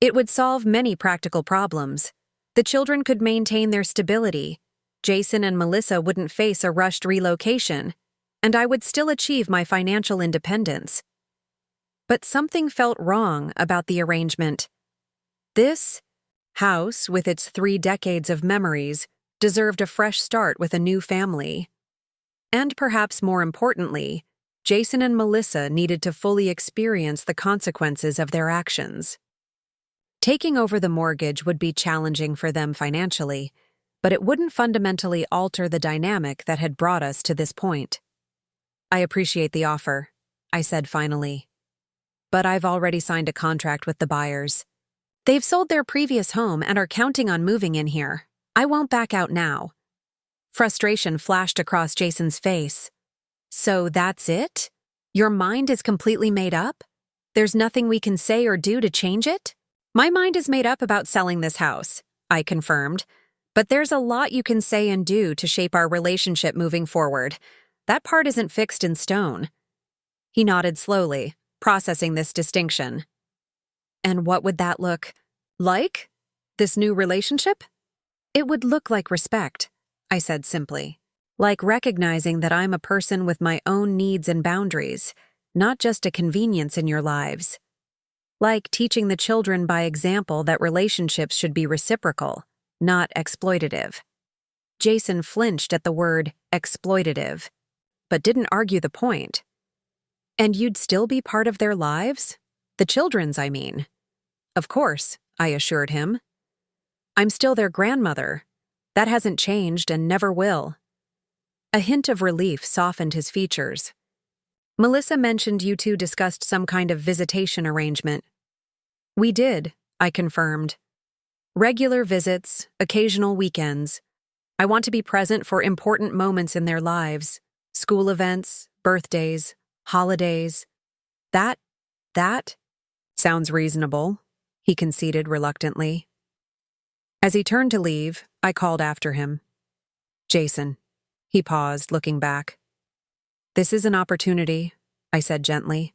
It would solve many practical problems. The children could maintain their stability. Jason and Melissa wouldn't face a rushed relocation, and I would still achieve my financial independence. But something felt wrong about the arrangement. This house, with its 3 decades of memories, deserved a fresh start with a new family. And perhaps more importantly, Jason and Melissa needed to fully experience the consequences of their actions. Taking over the mortgage would be challenging for them financially, but it wouldn't fundamentally alter the dynamic that had brought us to this point. I appreciate the offer, I said finally. But I've already signed a contract with the buyers. They've sold their previous home and are counting on moving in here. I won't back out now. Frustration flashed across Jason's face. So that's it? Your mind is completely made up? There's nothing we can say or do to change it? My mind is made up about selling this house, I confirmed. But there's a lot you can say and do to shape our relationship moving forward. That part isn't fixed in stone. He nodded slowly, processing this distinction. And what would that look like? This new relationship? It would look like respect, I said simply. Like recognizing that I'm a person with my own needs and boundaries, not just a convenience in your lives. Like teaching the children by example that relationships should be reciprocal, not exploitative. Jason flinched at the word exploitative, but didn't argue the point. And you'd still be part of their lives? The children's, I mean. Of course, I assured him. I'm still their grandmother. That hasn't changed and never will. A hint of relief softened his features. Melissa mentioned you two discussed some kind of visitation arrangement. We did, I confirmed. Regular visits, occasional weekends. I want to be present for important moments in their lives. School events, birthdays, holidays. That sounds reasonable, he conceded reluctantly. As he turned to leave, I called after him. Jason. He paused, looking back. This is an opportunity, I said gently,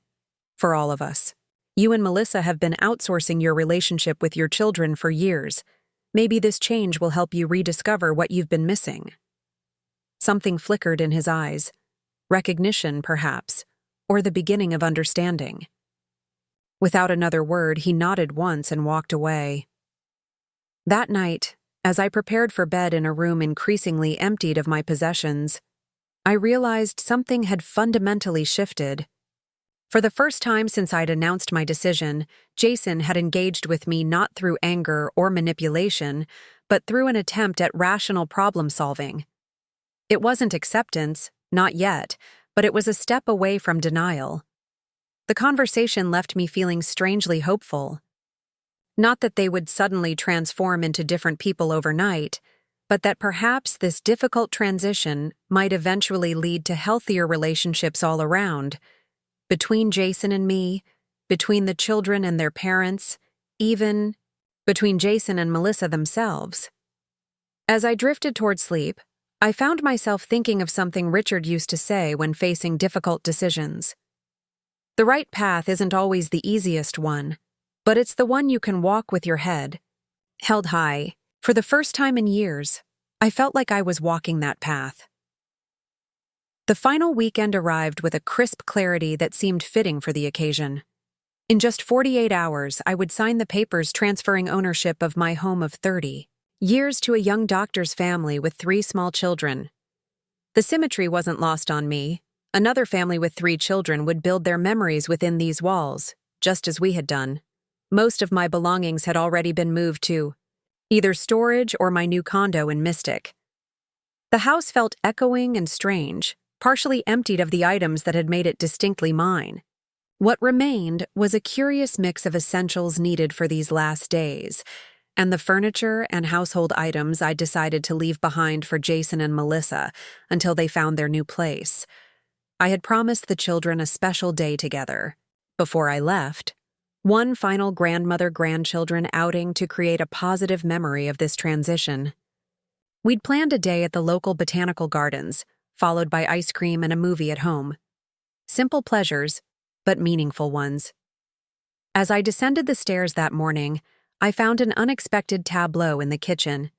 for all of us. You and Melissa have been outsourcing your relationship with your children for years. Maybe this change will help you rediscover what you've been missing. Something flickered in his eyes. Recognition, perhaps, or the beginning of understanding. Without another word, he nodded once and walked away. That night, as I prepared for bed in a room increasingly emptied of my possessions, I realized something had fundamentally shifted. For the first time since I'd announced my decision, Jason had engaged with me not through anger or manipulation, but through an attempt at rational problem-solving. It wasn't acceptance, not yet, but it was a step away from denial. The conversation left me feeling strangely hopeful. Not that they would suddenly transform into different people overnight, but that perhaps this difficult transition might eventually lead to healthier relationships all around. Between Jason and me, between the children and their parents, even between Jason and Melissa themselves. As I drifted toward sleep, I found myself thinking of something Richard used to say when facing difficult decisions. The right path isn't always the easiest one, but it's the one you can walk with your head held high. For the first time in years, I felt like I was walking that path. The final weekend arrived with a crisp clarity that seemed fitting for the occasion. In just 48 hours, I would sign the papers transferring ownership of my home of 30 years to a young doctor's family with 3 small children. The symmetry wasn't lost on me. Another family with 3 children would build their memories within these walls, just as we had done. Most of my belongings had already been moved to either storage or my new condo in Mystic. The house felt echoing and strange, partially emptied of the items that had made it distinctly mine. What remained was a curious mix of essentials needed for these last days, and the furniture and household items I decided to leave behind for Jason and Melissa until they found their new place. I had promised the children a special day together. Before I left, one final grandmother-grandchildren outing to create a positive memory of this transition. We'd planned a day at the local botanical gardens, followed by ice cream and a movie at home. Simple pleasures, but meaningful ones. As I descended the stairs that morning, I found an unexpected tableau in the kitchen.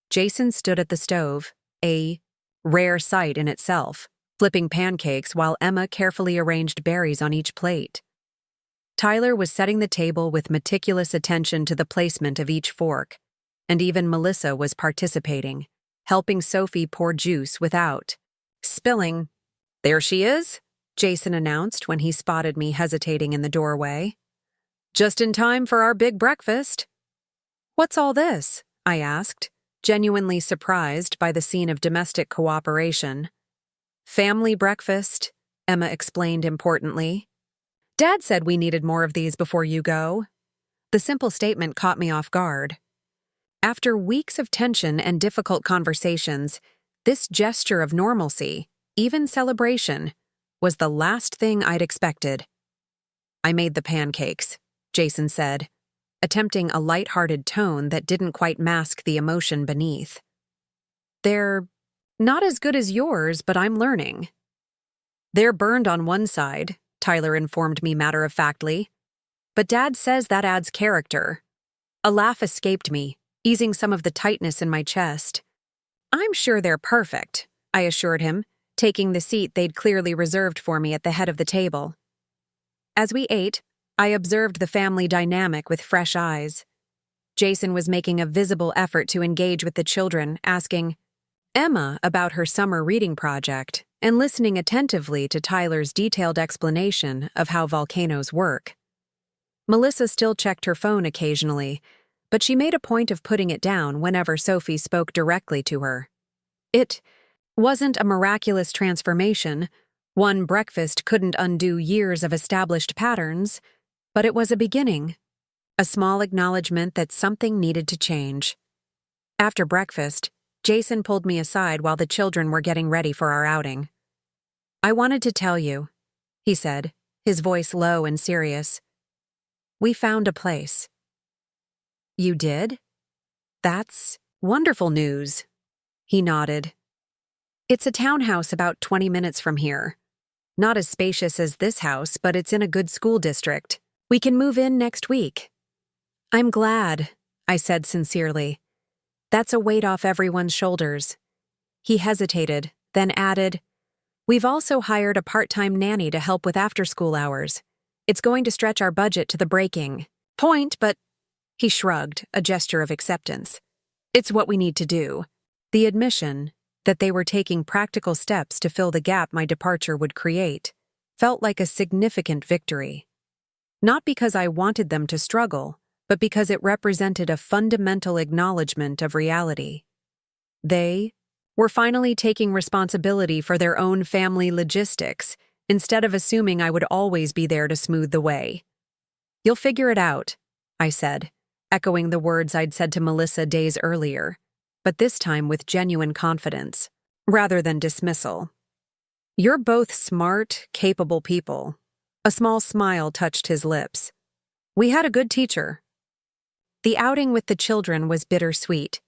Jason stood at the stove, a rare sight in itself, flipping pancakes while Emma carefully arranged berries on each plate. Tyler was setting the table with meticulous attention to the placement of each fork, and even Melissa was participating, helping Sophie pour juice without spilling. "There she is," Jason announced when he spotted me hesitating in the doorway. "Just in time for our big breakfast." "What's all this?" I asked, genuinely surprised by the scene of domestic cooperation. "Family breakfast," Emma explained importantly. "Dad said we needed more of these before you go." The simple statement caught me off guard. After weeks of tension and difficult conversations, this gesture of normalcy, even celebration, was the last thing I'd expected. "I made the pancakes," Jason said, attempting a light-hearted tone that didn't quite mask the emotion beneath. "They're not as good as yours, but I'm learning." "They're burned on one side," Tyler informed me matter-of-factly. "But Dad says that adds character." A laugh escaped me, easing some of the tightness in my chest. "I'm sure they're perfect," I assured him, taking the seat they'd clearly reserved for me at the head of the table. As we ate, I observed the family dynamic with fresh eyes. Jason was making a visible effort to engage with the children, asking Emma about her summer reading project and listening attentively to Tyler's detailed explanation of how volcanoes work. Melissa still checked her phone occasionally, but she made a point of putting it down whenever Sophie spoke directly to her. It wasn't a miraculous transformation. One breakfast couldn't undo years of established patterns, but it was a beginning, a small acknowledgement that something needed to change. After breakfast, Jason pulled me aside while the children were getting ready for our outing. "I wanted to tell you," he said, his voice low and serious. "We found a place." "You did? That's wonderful news." He nodded. "It's a townhouse about 20 minutes from here. Not as spacious as this house, but it's in a good school district. We can move in next week." "I'm glad," I said sincerely. "That's a weight off everyone's shoulders." He hesitated, then added, "We've also hired a part-time nanny to help with after-school hours. It's going to stretch our budget to the breaking point, but—" He shrugged, a gesture of acceptance. "It's what we need to do." The admission that they were taking practical steps to fill the gap my departure would create felt like a significant victory. Not because I wanted them to struggle, but because it represented a fundamental acknowledgement of reality. They were finally taking responsibility for their own family logistics instead of assuming I would always be there to smooth the way. "You'll figure it out," I said, echoing the words I'd said to Melissa days earlier, but this time with genuine confidence, rather than dismissal. "You're both smart, capable people." A small smile touched his lips. "We had a good teacher." The outing with the children was bittersweet.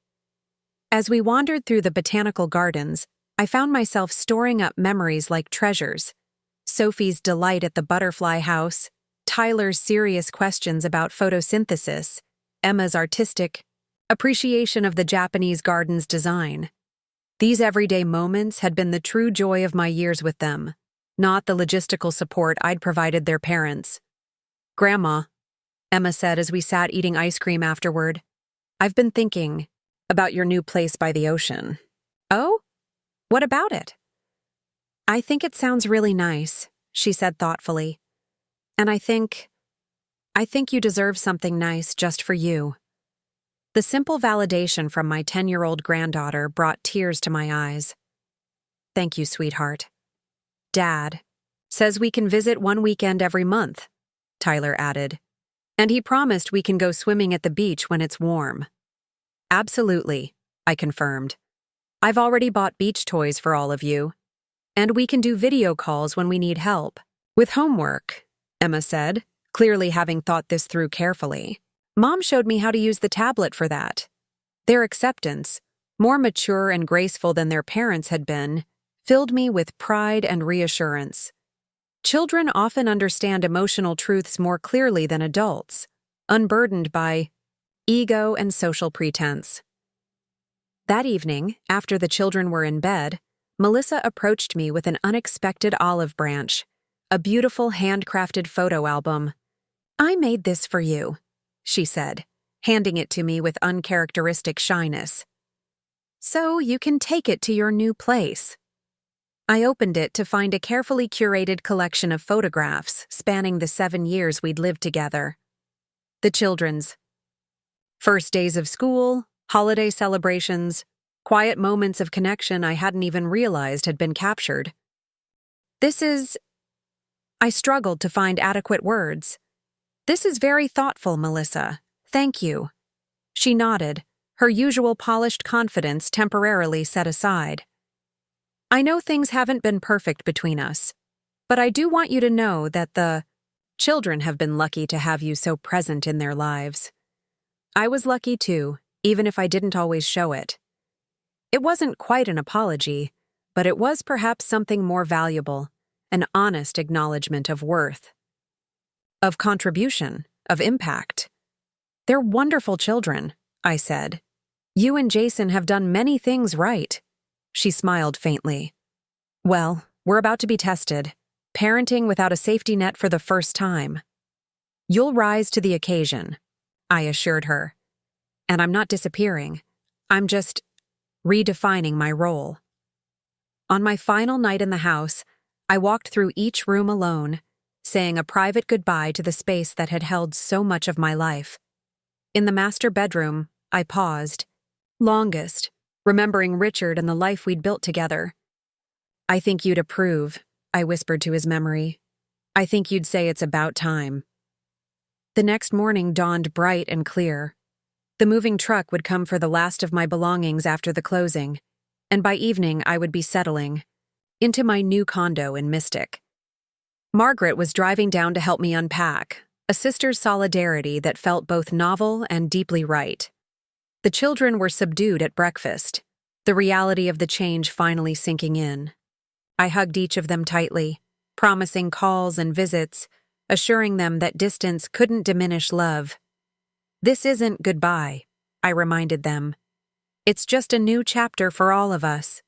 As we wandered through the botanical gardens, I found myself storing up memories like treasures. Sophie's delight at the butterfly house, Tyler's serious questions about photosynthesis, Emma's artistic appreciation of the Japanese garden's design. These everyday moments had been the true joy of my years with them, not the logistical support I'd provided their parents. "Grandma," Emma said as we sat eating ice cream afterward, "I've been thinking about your new place by the ocean." "Oh? What about it?" "I think it sounds really nice," she said thoughtfully. "And I think you deserve something nice just for you." The simple validation from my 10-year-old granddaughter brought tears to my eyes. "Thank you, sweetheart." "Dad says we can visit one weekend every month," Tyler added. "And he promised we can go swimming at the beach when it's warm." "Absolutely," I confirmed. "I've already bought beach toys for all of you. And we can do video calls when we need help." "With homework," Emma said, clearly having thought this through carefully. "Mom showed me how to use the tablet for that." Their acceptance, more mature and graceful than their parents had been, filled me with pride and reassurance. Children often understand emotional truths more clearly than adults, unburdened by ego and social pretense. That evening, after the children were in bed, Melissa approached me with an unexpected olive branch, a beautiful handcrafted photo album. "I made this for you," she said, handing it to me with uncharacteristic shyness. "So you can take it to your new place." I opened it to find a carefully curated collection of photographs spanning the 7 years we'd lived together. The children's first days of school, holiday celebrations, quiet moments of connection I hadn't even realized had been captured. I struggled to find adequate words. "This is very thoughtful, Melissa. Thank you." She nodded, her usual polished confidence temporarily set aside. "I know things haven't been perfect between us, but I do want you to know that the children have been lucky to have you so present in their lives. I was lucky too, even if I didn't always show it." It wasn't quite an apology, but it was perhaps something more valuable, an honest acknowledgement of worth, of contribution, of impact. "They're wonderful children," I said. "You and Jason have done many things right." She smiled faintly. "Well, we're about to be tested, parenting without a safety net for the first time." "You'll rise to the occasion," I assured her. "And I'm not disappearing. I'm just redefining my role." On my final night in the house, I walked through each room alone, saying a private goodbye to the space that had held so much of my life. In the master bedroom, I paused, longest, remembering Richard and the life we'd built together. "I think you'd approve," I whispered to his memory. "I think you'd say it's about time." The next morning dawned bright and clear. The moving truck would come for the last of my belongings after the closing, and by evening I would be settling into my new condo in Mystic. Margaret was driving down to help me unpack, a sister's solidarity that felt both novel and deeply right. The children were subdued at breakfast, the reality of the change finally sinking in. I hugged each of them tightly, promising calls and visits, assuring them that distance couldn't diminish love. "This isn't goodbye," I reminded them. "It's just a new chapter for all of us."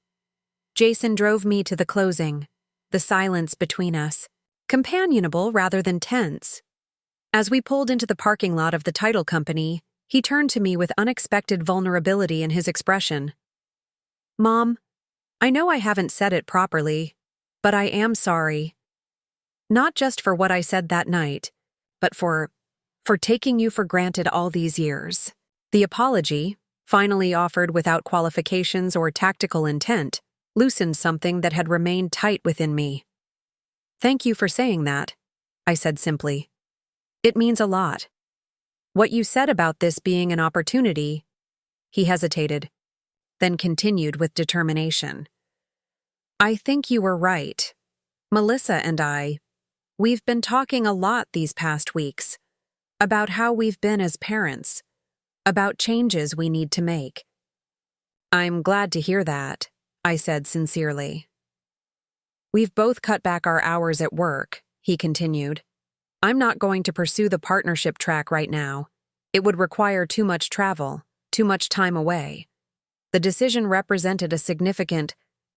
Jason drove me to the closing, the silence between us, companionable rather than tense. As we pulled into the parking lot of the title company, he turned to me with unexpected vulnerability in his expression. "Mom, I know I haven't said it properly, but I am sorry. Not just for what I said that night, but for taking you for granted all these years." The apology, finally offered without qualifications or tactical intent, loosened something that had remained tight within me. "Thank you for saying that," I said simply. "It means a lot. What you said about this being an opportunity—" He hesitated, then continued with determination. "I think you were right. Melissa and we've been talking a lot these past weeks about how we've been as parents, about changes we need to make." "I'm glad to hear that," I said sincerely. "We've both cut back our hours at work," he continued. "I'm not going to pursue the partnership track right now. It would require too much travel, too much time away." The decision represented a significant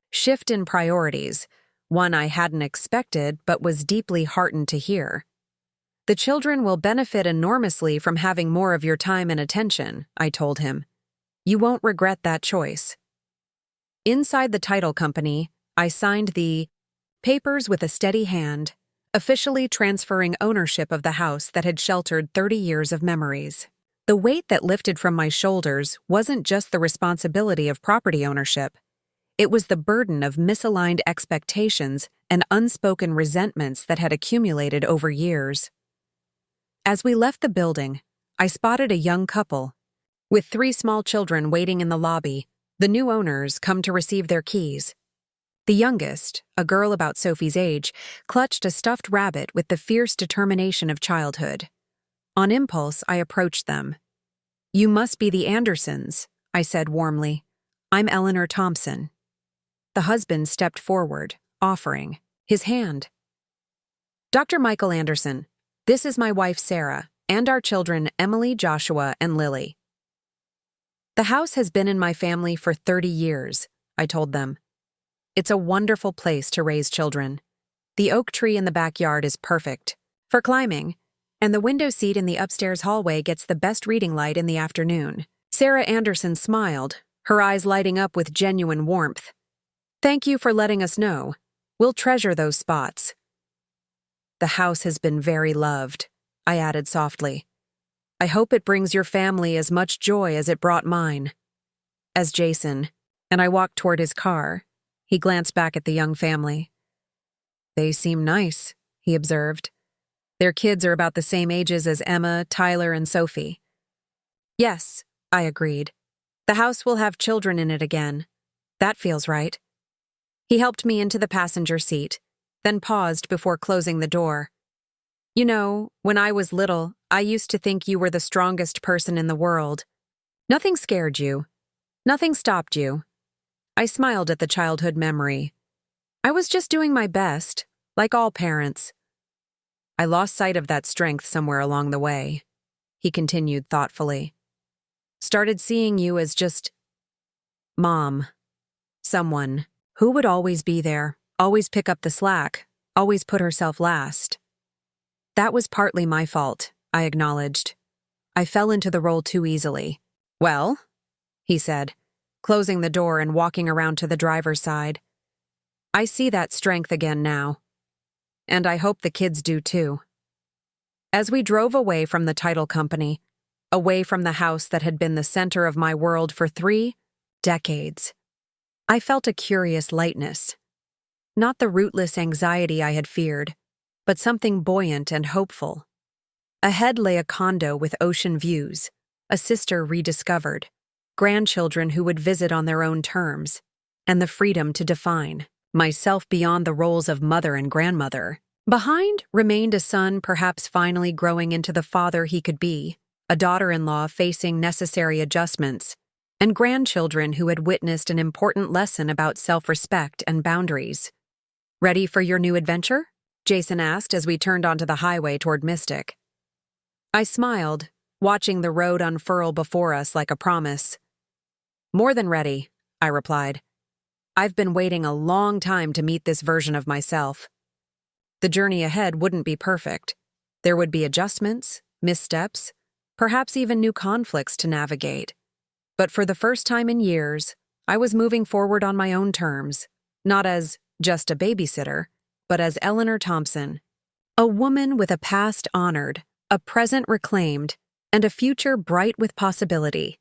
shift in priorities, one I hadn't expected but was deeply heartened to hear. "The children will benefit enormously from having more of your time and attention," I told him. "You won't regret that choice." Inside the title company, I signed the papers with a steady hand, officially transferring ownership of the house that had sheltered 30 years of memories. The weight that lifted from my shoulders wasn't just the responsibility of property ownership. It was the burden of misaligned expectations and unspoken resentments that had accumulated over years. As we left the building, I spotted a young couple, with 3 small children waiting in the lobby, the new owners come to receive their keys. The youngest, a girl about Sophie's age, clutched a stuffed rabbit with the fierce determination of childhood. On impulse, I approached them. "You must be the Andersons," I said warmly. "I'm Eleanor Thompson." The husband stepped forward, offering his hand. "Dr. Michael Anderson, this is my wife Sarah, and our children Emily, Joshua, and Lily." "The house has been in my family for 30 years, I told them. "It's a wonderful place to raise children. The oak tree in the backyard is perfect for climbing, and the window seat in the upstairs hallway gets the best reading light in the afternoon." Sarah Anderson smiled, her eyes lighting up with genuine warmth. "Thank you for letting us know. We'll treasure those spots." "The house has been very loved," I added softly. "I hope it brings your family as much joy as it brought mine." As Jason, and I walked toward his car, he glanced back at the young family. "They seem nice," he observed. "Their kids are about the same ages as Emma, Tyler, and Sophie." "Yes," I agreed. "The house will have children in it again. That feels right." He helped me into the passenger seat, then paused before closing the door. "You know, when I was little, I used to think you were the strongest person in the world. Nothing scared you. Nothing stopped you." I smiled at the childhood memory. "I was just doing my best, like all parents." "I lost sight of that strength somewhere along the way," he continued thoughtfully. "Started seeing you as just Mom. Someone who would always be there, always pick up the slack, always put herself last." "That was partly my fault," I acknowledged. "I fell into the role too easily." "Well," he said, closing the door and walking around to the driver's side. "I see that strength again now. And I hope the kids do too." As we drove away from the title company, away from the house that had been the center of my world for 3 decades, I felt a curious lightness. Not the rootless anxiety I had feared, but something buoyant and hopeful. Ahead lay a condo with ocean views, a sister rediscovered, grandchildren who would visit on their own terms, and the freedom to define myself beyond the roles of mother and grandmother. Behind remained a son perhaps finally growing into the father he could be, a daughter-in-law facing necessary adjustments, and grandchildren who had witnessed an important lesson about self-respect and boundaries. "Ready for your new adventure?" Jason asked as we turned onto the highway toward Mystic. I smiled, watching the road unfurl before us like a promise. "More than ready," I replied. "I've been waiting a long time to meet this version of myself." The journey ahead wouldn't be perfect. There would be adjustments, missteps, perhaps even new conflicts to navigate. But for the first time in years, I was moving forward on my own terms, not as just a babysitter, but as Eleanor Thompson, a woman with a past honored, a present reclaimed, and a future bright with possibility.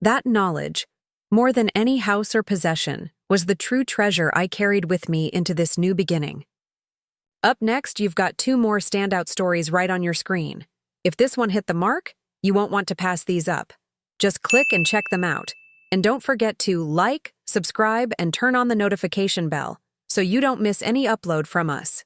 That knowledge, more than any house or possession, was the true treasure I carried with me into this new beginning. Up next, you've got 2 more standout stories right on your screen. If this one hit the mark, you won't want to pass these up. Just click and check them out. And don't forget to like, subscribe, and turn on the notification bell so you don't miss any upload from us.